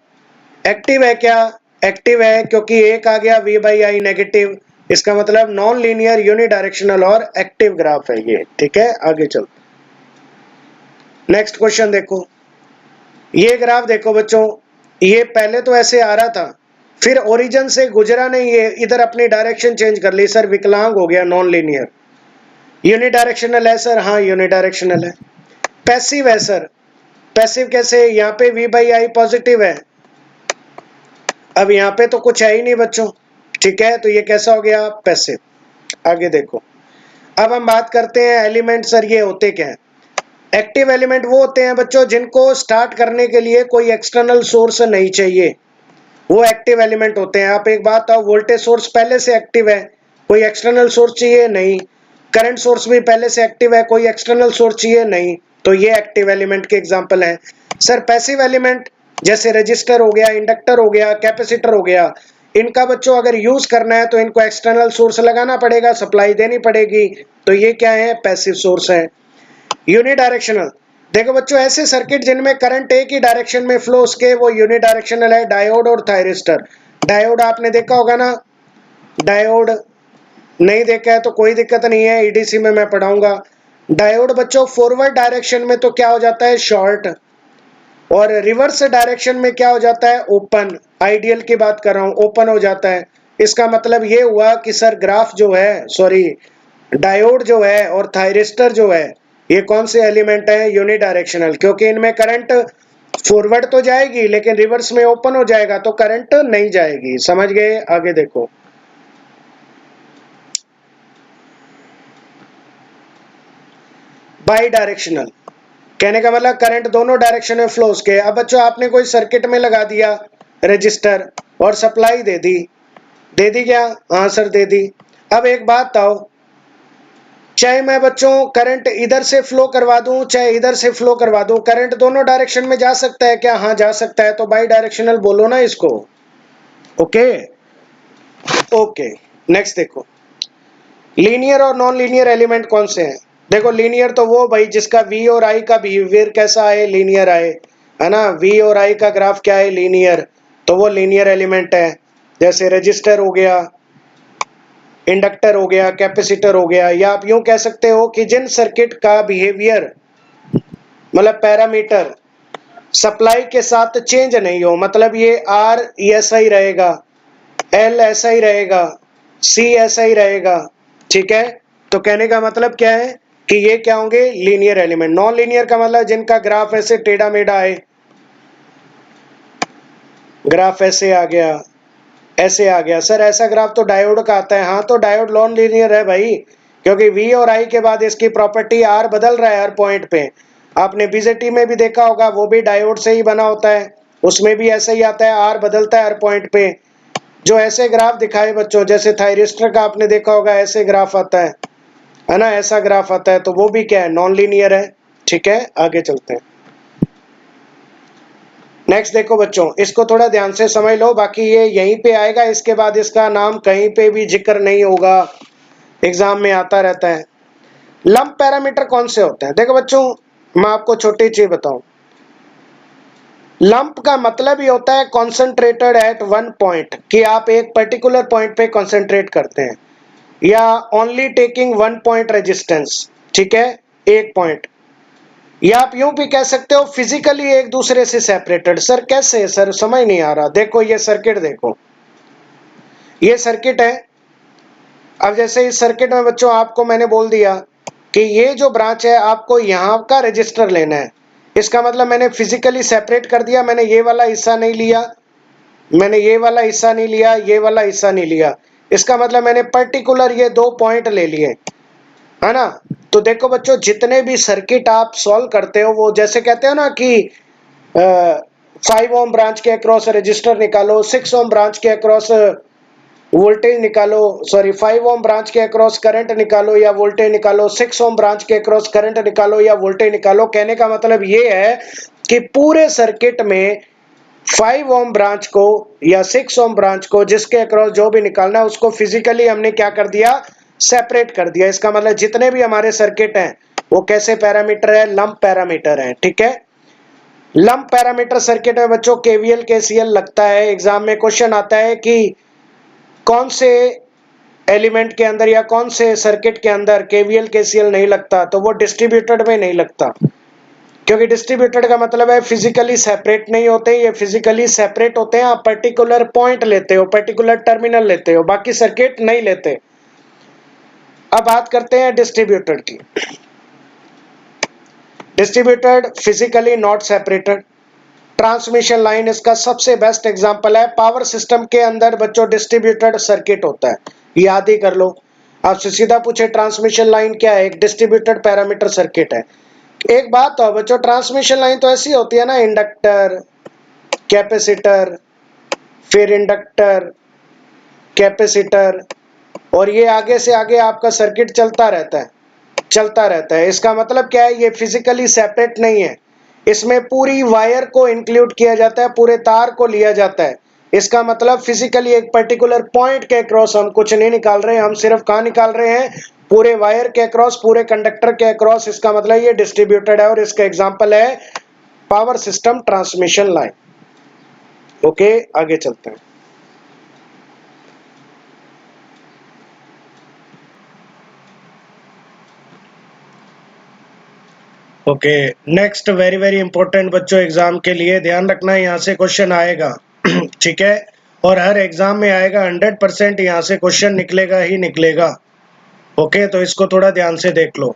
एक्टिव है क्या, एक्टिव है, क्योंकि एक आ गया v बाई आई नेगेटिव। इसका मतलब नॉन लीनियर, यूनिडायरेक्शनल और एक्टिव ग्राफ है ये। ठीक है, आगे चल। नेक्स्ट क्वेश्चन देखो, ये ग्राफ देखो बच्चों, ये पहले तो ऐसे आ रहा था, फिर ओरिजिन से गुजरा नहीं, ये इधर अपनी डायरेक्शन चेंज कर ली सर, विकलांग हो गया, नॉन लीनियर। यूनिडायरेक्शनल है सर, हाँ यूनिडायरेक्शनल है। पैसिव है सर, पैसिव कैसे, यहाँ पे v बाई आई पॉजिटिव है, अब यहाँ पे तो कुछ है ही नहीं बच्चों। ठीक है, तो ये कैसा हो गया, पैसिव। आगे देखो, अब हम बात करते हैं एलिमेंट सर ये होते क्या है। एक्टिव एलिमेंट वो होते हैं बच्चों जिनको स्टार्ट करने के लिए कोई एक्सटर्नल सोर्स नहीं चाहिए, वो एक्टिव एलिमेंट होते हैं। आप एक बात आओ, वोल्टेज सोर्स पहले से एक्टिव है, कोई एक्सटर्नल सोर्स चाहिए नहीं। करंट सोर्स भी पहले से एक्टिव है, कोई एक्सटर्नल सोर्स चाहिए नहीं, तो ये एक्टिव एलिमेंट के एग्जांपल हैं। सर पैसिव एलिमेंट जैसे रजिस्टर हो गया, इंडक्टर हो गया, कैपेसिटर हो गया, इनका बच्चों अगर यूज करना है तो इनको एक्सटर्नल सोर्स लगाना पड़ेगा, सप्लाई देनी पड़ेगी, तो ये क्या है, पैसिव सोर्स है। यूनिडायरेक्शनल, देखो बच्चों ऐसे सर्किट जिनमें करंट एक ही डायरेक्शन में फ्लो उसके, वो यूनिडायरेक्शनल है। डायोड और थायरिस्टर, डायोड आपने देखा होगा ना, डायोड नहीं देखा है तो कोई दिक्कत नहीं है, ईडीसी में मैं पढ़ाऊंगा। डायोड बच्चों फॉरवर्ड डायरेक्शन में तो क्या हो जाता है, शॉर्ट, और रिवर्स डायरेक्शन में क्या हो जाता है, ओपन। आइडियल की बात कर रहा हूं, ओपन हो जाता है। इसका मतलब ये हुआ कि सर ग्राफ जो है, सॉरी डायोड जो है और थायरिस्टर जो है, ये कौन से एलिमेंट है, यूनिडायरेक्शनल, क्योंकि इनमें करंट फॉरवर्ड तो जाएगी लेकिन रिवर्स में ओपन हो जाएगा तो करंट नहीं जाएगी। समझ गए, आगे देखो। बाई डायरेक्शनल, कहने का मतलब करंट दोनों डायरेक्शन में फ्लोस के। अब बच्चों आपने कोई सर्किट में लगा दिया रजिस्टर और सप्लाई दे दी क्या, हाँ सर दे दी। अब एक बात आओ, चाहे मैं बच्चों करंट इधर से फ्लो करवा दूं चाहे इधर से फ्लो करवा दूं, करंट दोनों डायरेक्शन में जा सकता है क्या, हाँ जा सकता है, तो बाई डायरेक्शनल बोलो ना इसको। ओके ओके, नेक्स्ट देखो, लीनियर और नॉन लीनियर एलिमेंट कौन से हैं। देखो लीनियर तो वो भाई जिसका v और i का बिहेवियर कैसा है, लीनियर आए, है ना, v और i का ग्राफ क्या है, लीनियर, तो वो लीनियर एलिमेंट है। जैसे रजिस्टर हो गया, इंडक्टर हो गया, कैपेसिटर हो गया, या आप यूं कह सकते हो कि जिन सर्किट का बिहेवियर मतलब पैरामीटर सप्लाई के साथ चेंज नहीं हो, मतलब ये R ऐसा ही रहेगा, L ऐसा ही रहेगा, C ऐसा ही रहेगा। ठीक है, तो कहने का मतलब क्या है कि ये क्या होंगे, लीनियर एलिमेंट। नॉन लीनियर का मतलब जिनका ग्राफ ऐसे टेढ़ा मेढ़ा है, ग्राफ ऐसे आ गया, ऐसे आ गया, सर ऐसा ग्राफ तो डायोड का आता है, हाँ तो डायोड नॉन लीनियर है भाई, क्योंकि V और I के बाद इसकी प्रॉपर्टी R बदल रहा है हर पॉइंट पे। आपने बीजेटी में भी देखा होगा, वो भी डायोड से ही बना होता है, उसमें भी ऐसा ही आता है, R बदलता है हर पॉइंट पे। जो ऐसे ग्राफ दिखाए बच्चों, जैसे थायरिस्टर का आपने देखा होगा, ऐसे ग्राफ आता है ना, ऐसा ग्राफ आता है, तो वो भी क्या है, नॉन लीनियर है। ठीक है, आगे चलते हैं। नेक्स्ट देखो बच्चों, इसको थोड़ा ध्यान से समझ लो, बाकी ये यहीं पे आएगा, इसके बाद इसका नाम कहीं पे भी जिक्र नहीं होगा, एग्जाम में आता रहता है। लंप पैरामीटर कौन से होते हैं, देखो बच्चों मैं आपको छोटी चीज बताऊं, लंप का मतलब ही होता है कॉन्सेंट्रेटेड एट वन पॉइंट, कि आप एक पर्टिकुलर पॉइंट पे कॉन्सेंट्रेट करते हैं, या only taking one point resistance. ठीक है, एक पॉइंट, या आप यूं भी कह सकते हो फिजिकली एक दूसरे से सेपरेटेड। सर कैसे, सर समझ नहीं आ रहा। देखो ये सर्किट देखो, ये सर्किट है। अब जैसे इस सर्किट में बच्चों आपको मैंने बोल दिया कि ये जो ब्रांच है आपको यहाँ का रजिस्टर लेना है, इसका मतलब मैंने फिजिकली सेपरेट कर दिया, मैंने ये वाला हिस्सा नहीं लिया, मैंने ये वाला हिस्सा नहीं लिया, ये वाला हिस्सा नहीं लिया, इसका मतलब मैंने पर्टिकुलर ये दो पॉइंट ले लिए, है ना। तो देखो बच्चों जितने भी सर्किट आप सॉल्व करते हो, वो जैसे कहते हो ना कि 5 ओम ब्रांच के अक्रॉस रजिस्टर निकालो, 6 ओम ब्रांच के अक्रॉस वोल्टेज निकालो, सॉरी 5 ओम ब्रांच के अक्रॉस करंट निकालो या वोल्टेज निकालो, 6 ओम ब्रांच के अक्रॉस करंट निकालो या वोल्टेज निकालो। कहने का मतलब ये है कि पूरे सर्किट में 5 ओम ब्रांच को या 6 ओम ब्रांच को जिसके अक्रॉस जो भी निकालना है उसको फिजिकली हमने क्या कर दिया, सेपरेट कर दिया। इसका मतलब जितने भी हमारे सर्किट हैं वो कैसे पैरामीटर है, लंप पैरामीटर है। ठीक है, लंप पैरामीटर सर्किट में बच्चों केवीएल केसीएल लगता है। एग्जाम में क्वेश्चन आता है कि कौन से एलिमेंट के अंदर या कौन से सर्किट के अंदर केवीएल केसीएल नहीं लगता, तो वो डिस्ट्रीब्यूटेड में नहीं लगता, क्योंकि डिस्ट्रीब्यूटेड का मतलब है फिजिकली सेपरेट नहीं होते। ये फिजिकली सेपरेट होते हैं, आप पर्टिकुलर पॉइंट लेते हो, पर्टिकुलर टर्मिनल लेते हो, बाकी सर्किट नहीं लेते। अब बात करते हैं डिस्ट्रीब्यूटेड की। Distributed physically not separated. Transmission line इसका सबसे बेस्ट एग्जांपल है। पावर सिस्टम के अंदर बच्चों डिस्ट्रीब्यूटेड सर्किट होता है, याद ही कर लो। आपसे सीधा पूछे ट्रांसमिशन लाइन क्या है, एक डिस्ट्रीब्यूटेड पैरामीटर सर्किट है। एक बात तो बच्चों, ट्रांसमिशन लाइन तो ऐसी होती है ना, इंडक्टर, कैपेसिटर, फिर इंडक्टर, कैपेसिटर, और ये आगे से आगे आपका सर्किट चलता रहता है, चलता रहता है। इसका मतलब क्या है, ये फिजिकली सेपरेट नहीं है, इसमें पूरी वायर को इंक्लूड किया जाता है, पूरे तार को लिया जाता है। इसका मतलब फिजिकली एक पर्टिकुलर पॉइंट के अक्रॉस हम कुछ नहीं निकाल रहे हैं, हम सिर्फ कहाँ निकाल रहे हैं, पूरे वायर के अक्रॉस, पूरे कंडक्टर के अक्रॉस। इसका मतलब ये डिस्ट्रीब्यूटेड है, और इसका एग्जांपल है power system transmission line. Okay, आगे चलते हैं। Okay, next very very important बच्चों, एग्जाम के लिए ध्यान रखना, यहाँ से क्वेश्चन आएगा। ठीक है, और हर एग्जाम में आएगा, 100% यहाँ से क्वेश्चन निकलेगा ही निकलेगा। ओके, तो इसको थोड़ा ध्यान से देख लो।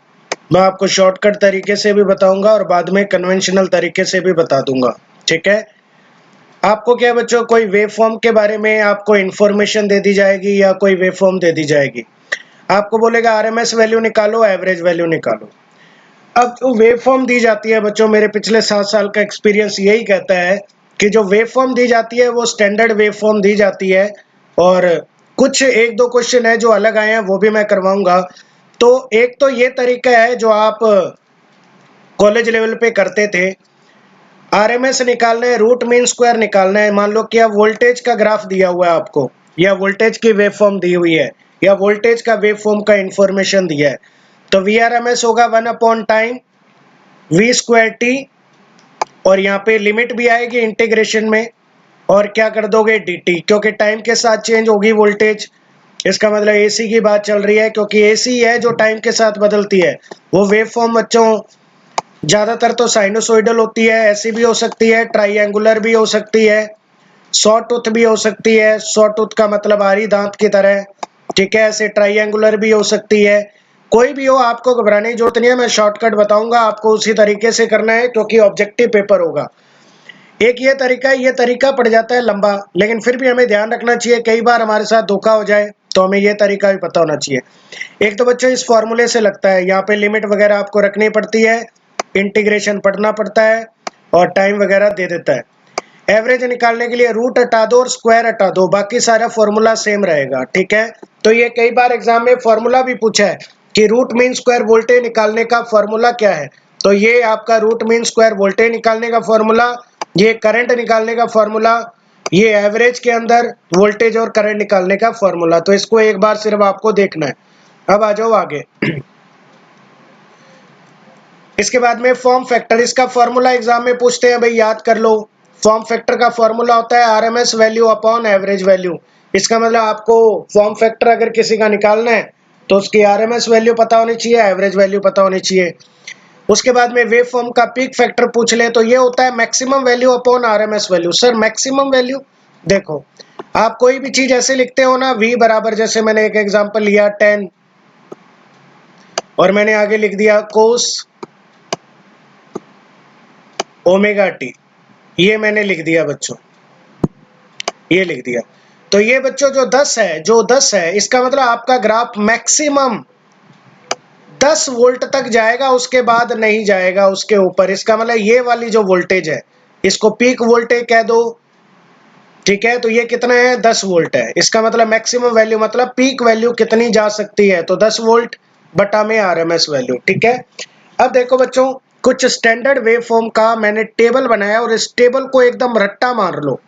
मैं आपको शॉर्टकट तरीके से भी बताऊंगा और बाद में कन्वेंशनल तरीके से भी बता दूंगा। ठीक है, आपको क्या बच्चों, कोई वेव फॉर्म के बारे में आपको इंफॉर्मेशन दे दी जाएगी या कोई वेव फॉर्म दे दी जाएगी, आपको बोलेगा आरएमएस वैल्यू निकालो, एवरेज वैल्यू निकालो। अब जो वेव फॉर्म दी जाती है बच्चों, मेरे पिछले 7 साल का एक्सपीरियंस यही कहता है कि जो वेव फॉर्म दी जाती है वो स्टैंडर्ड वेव फॉर्म दी जाती है, और कुछ एक दो क्वेश्चन है जो अलग आए हैं वो भी मैं करवाऊंगा। तो एक तो ये तरीका है जो आप कॉलेज लेवल पे करते थे, आरएमएस निकालना है, रूट मीन स्क्वायर निकालना है। मान लो कि अब वोल्टेज का ग्राफ दिया हुआ है आपको, या वोल्टेज की वेव फॉर्म दी हुई है, या वोल्टेज का वेव फॉर्म का इंफॉर्मेशन दिया है, तो वीआरएमएस होगा 1 upon time V square T, और यहाँ पे लिमिट भी आएगी इंटीग्रेशन में, और क्या कर दोगे dt, क्योंकि टाइम के साथ चेंज होगी वोल्टेज। इसका मतलब एसी की बात चल रही है, क्योंकि एसी है जो टाइम के साथ बदलती है। वो वेव फॉर्म बच्चों ज्यादातर तो साइनोसॉइडल होती है, ऐसी भी हो सकती है, ट्राइएंगुलर भी हो सकती है, सॉ टूथ भी हो सकती है। सॉ टूथ का मतलब आरी दांत की तरह। ठीक है, ऐसे ट्राइएंगुलर भी हो सकती है। कोई भी हो, आपको घबराने की जरूरत नहीं है, मैं शॉर्टकट बताऊंगा, आपको उसी तरीके से करना है क्योंकि ऑब्जेक्टिव पेपर होगा। एक ये तरीका है, ये तरीका पड़ जाता है लंबा, लेकिन फिर भी हमें ध्यान रखना चाहिए, कई बार हमारे साथ धोखा हो जाए, तो हमें ये तरीका भी पता होना चाहिए। एक तो बच्चों इस फॉर्मूले से लगता है, यहाँ पे लिमिट वगैरह आपको रखनी पड़ती है, इंटीग्रेशन पढ़ना पड़ता है, और टाइम वगैरह दे देता है। एवरेज निकालने के लिए रूट हटा दो और स्क्वायर हटा दो, बाकी सारा फॉर्मूला सेम रहेगा। ठीक है, तो ये कई बार एग्जाम में फॉर्मूला भी पूछा है कि रूट मीन स्क्वायर वोल्टेज निकालने का फॉर्मूला क्या है, तो ये आपका रूट मीन स्क्वायर वोल्टेज निकालने का फॉर्मूला, ये करंट निकालने का फॉर्मूला, ये एवरेज के अंदर वोल्टेज और करंट निकालने का फॉर्मूला। तो इसको एक बार सिर्फ आपको देखना है। अब आ जाओ आगे। इसके बाद में फॉर्म फैक्टर, इसका फॉर्मूला एग्जाम में पूछते हैं भाई, याद कर लो। फॉर्म फैक्टर का फॉर्मूला होता है RMS value upon average value. इसका मतलब आपको फॉर्म फैक्टर अगर किसी का निकालना है तो उसकी आरएमएस वैल्यू पता होनी चाहिए, एवरेज वैल्यू पता होनी चाहिए। उसके बाद में वेव फॉर्म का पीक फैक्टर पूछ ले तो ये होता है maximum value upon RMS value. Sir maximum value, देखो आप कोई भी चीज ऐसे लिखते हो ना, v बराबर, जैसे मैंने एक एग्जांपल लिया 10, और मैंने आगे लिख दिया कोस ओमेगा टी, ये मैंने लिख दिया बच्चों, ये लिख दिया। तो ये बच्चों जो 10 है, जो 10 है, इसका मतलब आपका ग्राफ मैक्सिमम 10 वोल्ट तक जाएगा, उसके बाद नहीं जाएगा उसके ऊपर। इसका मतलब ये वाली जो वोल्टेज है, इसको पीक वोल्टेज कह दो। ठीक है, तो ये कितना है, 10 वोल्ट है। इसका मतलब मैक्सिमम वैल्यू मतलब पीक वैल्यू कितनी जा सकती है, तो 10 वोल्ट बटा में आरएमएस वैल्यू। ठीक है, अब देखो बच्चों, कुछ स्टैंडर्ड वेव फॉर्म का मैंने टेबल बनाया और इस टेबल को एकदम रट्टा मार लो,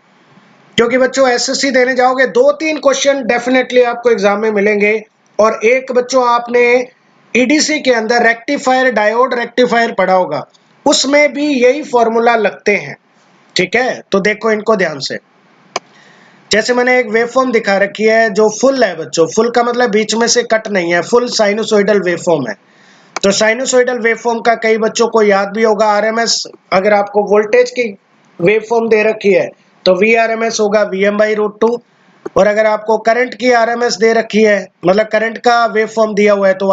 क्योंकि बच्चों एसएससी देने जाओगे 2-3 क्वेश्चन डेफिनेटली आपको एग्जाम में मिलेंगे। और एक बच्चों आपने ईडीसी के अंदर रेक्टिफायर, डायोड रेक्टिफायर पढ़ा होगा, उसमें भी यही फॉर्मूला लगते हैं। ठीक है, तो देखो इनको ध्यान से। जैसे मैंने एक वेवफॉर्म दिखा रखी है जो फुल है बच्चों, फुल का मतलब बीच में से कट नहीं है, फुल साइनोसॉइडल वेवफॉर्म है। तो साइनोसॉइडल वेवफॉर्म का कई बच्चों को याद भी होगा आरएमएस। अगर आपको वोल्टेज की वेवफॉर्म दे रखी है तो वी आरएमएस होगा Vm/√2। और अगर आपको करंट की आरएमएस दे रखी है, मतलब करंट का वेवफॉर्म दिया हुआ है, तो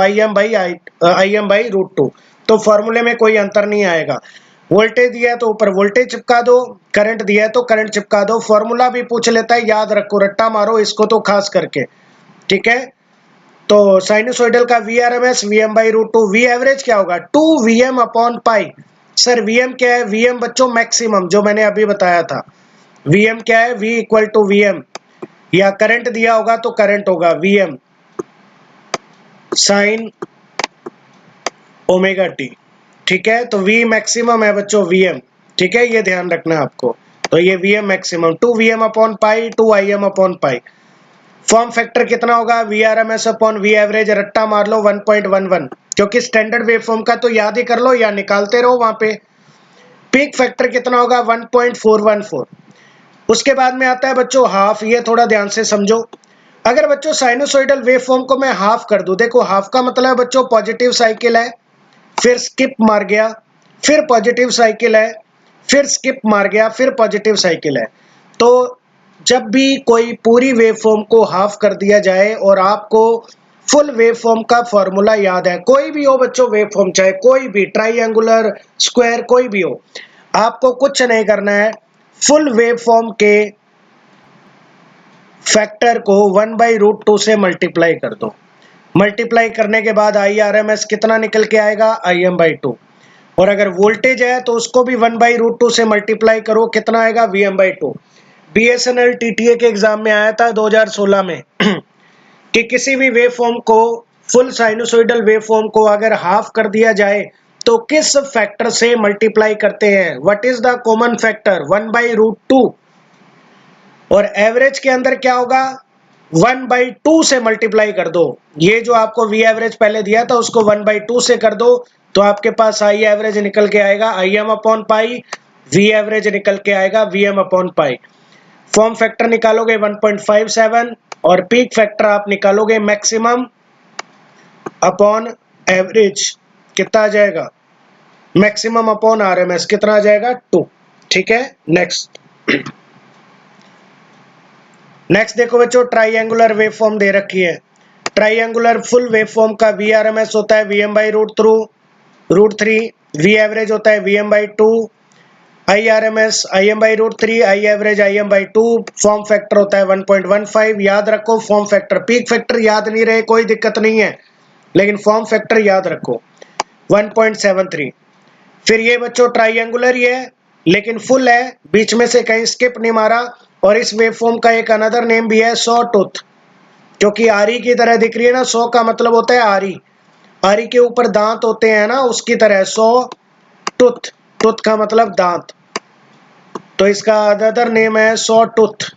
Im/√2। तो फॉर्मूले में कोई अंतर नहीं आएगा। वोल्टेज दिया है तो ऊपर वोल्टेज चिपका दो, करंट दिया है तो करंट चिपका दो। फॉर्मूला भी पूछ लेता है, याद रखो, रट्टा मारो इसको तो खास करके। ठीक है, तो साइनोसॉइडल का V R M S Vm/√2। V average क्या होगा? 2Vm/पाई। सर Vm क्या है? Vm बच्चों मैक्सिमम, जो मैंने अभी बताया था। Vm क्या है? V = Vm, या करंट दिया होगा तो करंट होगा Vm sin ω/t। ठीक है, तो V मैक्सिमम है बच्चों Vm। ठीक है, ये ध्यान रखना है आपको। तो ये Vm मैक्सिमम 2Vm/पाई 2Im/पाई। फॉर्म फैक्टर कितना होगा? Vrms/V एवरेज, रट्टा मार लो 1.11, क्योंकि स्टैंडर्ड वेवफॉर्म का तो याद ही कर लो या निकालते रहो वहां पे। पीक फैक्टर कितना होगा? 1.414। उसके बाद में आता है बच्चों हाफ। ये थोड़ा ध्यान से समझो। अगर बच्चों साइनोसॉइडल वेवफॉर्म को मैं हाफ कर दूं, देखो हाफ का मतलब है बच्चों पॉजिटिव साइकिल है, फिर स्किप मार गया, फिर पॉजिटिव साइकिल है, फिर स्किप मार गया, फिर पॉजिटिव साइकिल है। तो जब भी कोई पूरी वेवफॉर्म को हाफ कर दिया जाए और आपको फुल वेवफॉर्म का फॉर्मूला याद है, कोई भी हो बच्चों वेवफॉर्म, चाहे कोई भी ट्राइंगुलर, स्क्वायर, कोई भी हो, आपको कुछ नहीं करना है। फुल वेवफॉर्म के फैक्टर को 1/√2 से मल्टीप्लाई कर दो। मल्टीप्लाई करने के बाद IRMS कितना निकल के आएगा? Im/2। और अगर वोल्टेज है तो उसको भी 1/√2 से मल्टीप्लाई करो, कितना आएगा? Vm/2। BSNL TTA के एग्जाम में आया था 2016 में कि किसी भी वेवफॉर्म को, फुल साइनोसॉइडल वेवफॉर्म को अगर हाफ कर दिया जाए तो किस फैक्टर से मल्टीप्लाई करते हैं? What is the common factor? 1/√2। और एवरेज के अंदर क्या होगा? 1/2 से मल्टीप्लाई कर दो। ये जो आपको वी एवरेज पहले दिया था उसको 1/2 से कर दो, तो आपके पास आई एवरेज निकल के आएगा Im/पाई, वी एवरेज निकल के आएगा Vm/पाई। फॉर्म फैक्टर निकालोगे 1.57 और पीक फैक्टर आप निकालोगे मैक्सिमम अपॉन एवरेज, कितना आ जाएगा? मैक्सिमम अपॉन आरएमएस, कितना आ जाएगा? 2। ठीक है, नेक्स्ट देखो बच्चों, ट्राइंगुलर वेवफॉर्म दे रखी है। ट्राइंगुलर फुल वेवफॉर्म का Vrms होता है Vm/√3, वी एवरेज होता है Vm/2, IRMS Im/√3, I average Im/2, form factor होता है 1.15। याद रखो फॉर्म फैक्टर, पीक फैक्टर याद नहीं रहे कोई दिक्कत नहीं है, लेकिन फॉर्म फैक्टर याद रखो 1.73। फिर ये बच्चों ट्राइंगुलर ही है लेकिन फुल है, बीच में से कहीं स्किप नहीं मारा। और इस वेवफॉर्म का एक अनदर नेम भी है सॉ टूथ, क्योंकि आरी की तरह दिख रही है ना। सॉ का मतलब होता है आरी, आरी के ऊपर दांत होते हैं ना, उसकी तरह सॉ टूथ, टूथ का मतलब दांत, तो इसका अदर नेम है saw tooth.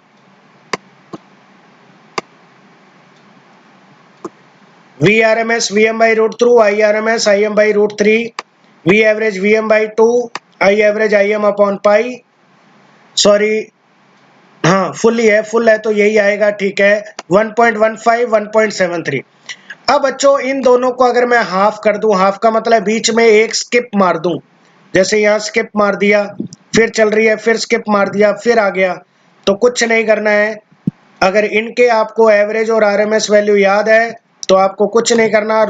Vrms Vm/√2, IRMS Im/√3, V average Vm/2, I average Im/पाई। सॉरी, हाँ फुल ही है, फुल है तो यही आएगा। ठीक है, 1.15 1.73। अब बच्चों इन दोनों को अगर मैं हाफ कर दूं, हाफ का मतलब बीच में एक स्किप मार दूं, जैसे यहाँ स्किप मार दिया, फिर चल रही है, फिर स्किप मार दिया, फिर आ गया, तो कुछ नहीं करना है। अगर इनके आपको एवरेज और आरएमएस वैल्यू याद है तो आपको कुछ नहीं करना,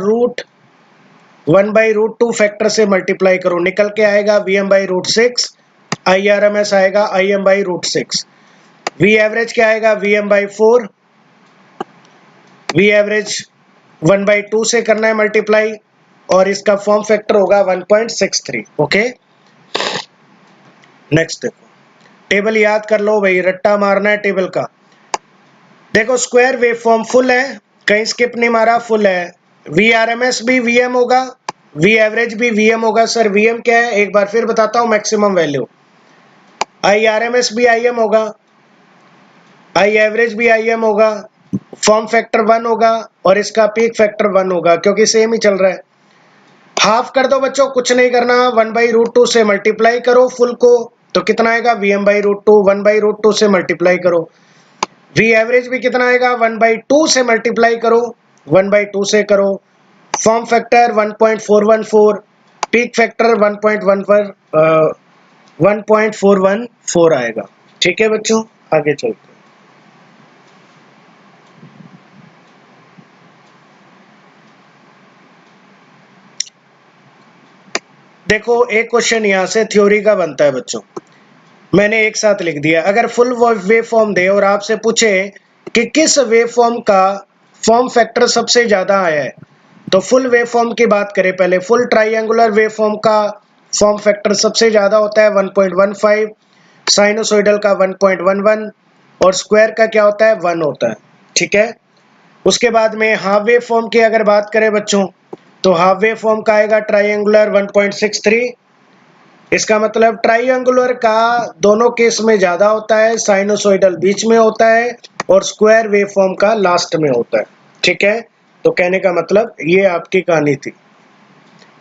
√1/√2 फैक्टर से मल्टीप्लाई करो, निकल के आएगा Vm/√6, IRMS आएगा Im/√6, वी एवरेज क्या आएगा? Vm/4, वी एवरेज 1/2 से करना है मल्टीप्लाई, और इसका फॉर्म फैक्टर होगा 1.63। ओके, नेक्स्ट देखो, टेबल याद कर लो भाई, रट्टा मारना है टेबल का। देखो स्क्वायर वेवफॉर्म फुल है, कहीं स्किप नहीं मारा, फुल है। Vrms भी Vm होगा, वी एवरेज भी वीएम होगा। सर वीएम क्या है, एक बार फिर बताता हूं, मैक्सिमम वैल्यू। आई आरएमएस भी आईएम होगा, आई एवरेज भी आईएम होगा, फॉर्म फैक्टर 1 होगा और इसका पीक फैक्टर 1 होगा, क्योंकि सेम ही चल रहा है। हाफ कर दो बच्चों, कुछ नहीं करना, 1/√2 से मल्टीप्लाई करो फुल को, तो कितना आएगा Vm/√2, 1/√2 से मल्टीप्लाई करो। वी एवरेज भी कितना आएगा, 1/2 से मल्टीप्लाई करो, 1/2 से करो। फॉर्म फैक्टर 1.414, पीक फैक्टर 1.414 आएगा। ठीक है बच्चों, आगे चलते हैं। देखो एक क्वेश्चन यहाँ से थ्योरी का बनता है बच्चों, मैंने एक साथ लिख दिया। अगर फुल वेव फॉर्म दे और आपसे पूछे कि किस वेव फॉर्म का फॉर्म फैक्टर सबसे ज्यादा आया है, तो फुल वेव फॉर्म की बात करें पहले। फुल ट्राइंगुलर वेव फॉर्म का फॉर्म फैक्टर सबसे ज्यादा होता है 1.15, साइनोसॉइडल का 1.11 और स्क्वायर का क्या होता है 1 होता है। ठीक है, उसके बाद में हाफ वेव फॉर्म की अगर बात करें बच्चों, तो हाफ वेव फॉर्म का आएगा ट्राइंगुलर 1.63। इसका मतलब ट्राइंगुलर का दोनों केस में ज्यादा होता है, साइनोसॉइडल बीच में होता है और स्क्वायर वेव फॉर्म का लास्ट में होता है। ठीक है, तो कहने का मतलब ये आपकी कहानी थी।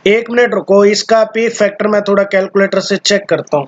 एक मिनट रुको, इसका पी फैक्टर मैं थोड़ा कैलकुलेटर से चेक करता हूं।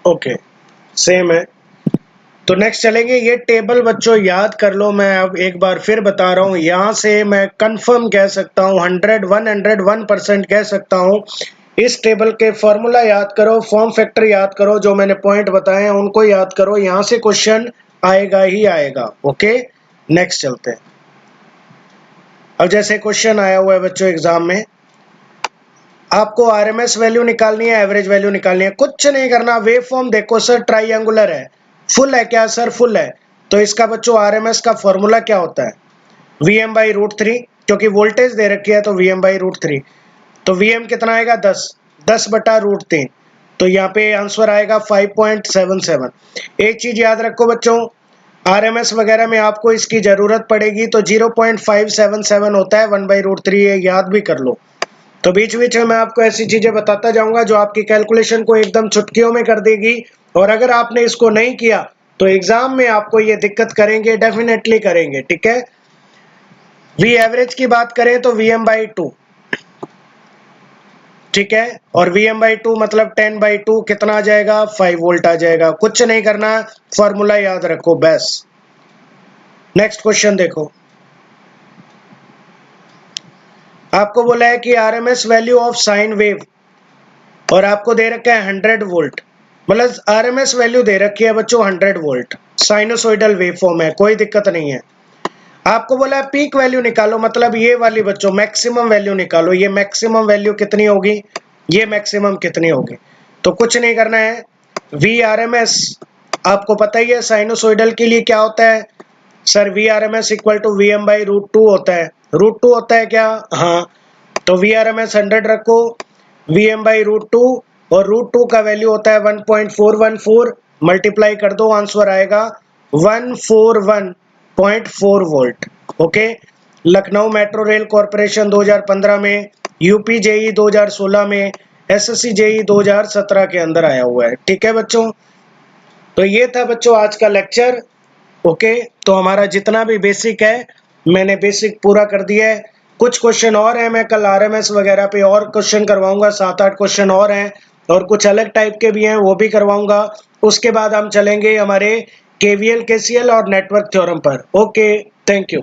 ओके, सेम है। तो नेक्स्ट चलेंगे, ये टेबल बच्चों याद कर लो। मैं अब एक बार फिर बता रहा हूं, यहां से मैं कंफर्म कह सकता हूं, 101% कह सकता हूं। इस टेबल के फॉर्मूला याद करो, फॉर्म फैक्टर याद करो, जो मैंने पॉइंट बताए हैं उनको याद करो, यहां से क्वेश्चन आएगा ही आएगा। ओके, नेक्स्ट चलते हैं। अब जैसे क्वेश्चन आया हुआ है बच्चों एग्जाम में, आपको आरएमएस वैल्यू निकालनी है, एवरेज वैल्यू निकालनी है, कुछ नहीं करना। वेव फॉर्म देखो सर, ट्राइंगुलर है, फुल है क्या सर, फुल है, तो इसका बच्चों आरएमएस का फॉर्मूला क्या होता है, Vm/√3, क्योंकि वोल्टेज दे रखी है तो Vm/√3। तो Vm कितना आएगा 10/√3, तो यहाँ पे आंसर आएगा 5.77। एक चीज याद रखो बच्चों, आरएमएस वगैरह में आपको इसकी जरूरत पड़ेगी, तो 0.577 होता है 1/√3, ये याद भी कर लो। तो बीच बीच में मैं आपको ऐसी चीजें बताता जाऊंगा जो आपकी कैलकुलेशन को एकदम चुटकियों में कर देगी, और अगर आपने इसको नहीं किया तो एग्जाम में आपको ये दिक्कत करेंगे, डेफिनेटली करेंगे। ठीक है, वी एवरेज की बात करें तो Vm/2, ठीक है, और Vm/2 मतलब 10/2 कितना आ जाएगा, 5 वोल्ट आ जाएगा। कुछ नहीं करना, फॉर्मूला याद रखो बस। नेक्स्ट क्वेश्चन देखो, आपको बोला है कि RMS value of sine wave, और आपको दे रखा है 100 वोल्ट, मतलब आरएमएस वैल्यू दे रखी है बच्चों 100 वोल्ट, साइनोसॉइडल वेवफॉर्म है, कोई दिक्कत नहीं है। आपको बोला है पीक वैल्यू निकालो, मतलब ये वाली बच्चों मैक्सिमम वैल्यू निकालो, ये मैक्सिमम वैल्यू कितनी होगी, ये मैक्सिमम कितनी होगी। तो कुछ नहीं करना है, वी आर एम एस आपको पता ही है साइनोसॉइडल के लिए क्या होता है sir, V R M S equal to Vm/√2 होता है। √2 होता है क्या, हाँ, तो वी आर एम एस 100 रखो, Vm/√2, और √2 का वैल्यू होता है 1.414, मल्टीप्लाई कर दो, आंसर आएगा 141.4 volt. Okay, Lucknow metro rail corporation 2015 में, यूपी जेई 2016 में, एसएससी जेई 2017 के अंदर आया हुआ है। ठीक है बच्चों, तो ये था बच्चों आज का लेक्चर। ओके, तो हमारा जितना भी बेसिक है मैंने बेसिक पूरा कर दिया है। कुछ क्वेश्चन और हैं, मैं कल आरएमएस वगैरह पे और क्वेश्चन करवाऊंगा, 7-8 क्वेश्चन और हैं, और कुछ अलग टाइप के भी हैं, वो भी करवाऊंगा। उसके बाद हम चलेंगे हमारे केवीएल केसीएल और नेटवर्क थ्योरम पर। Okay, thank you.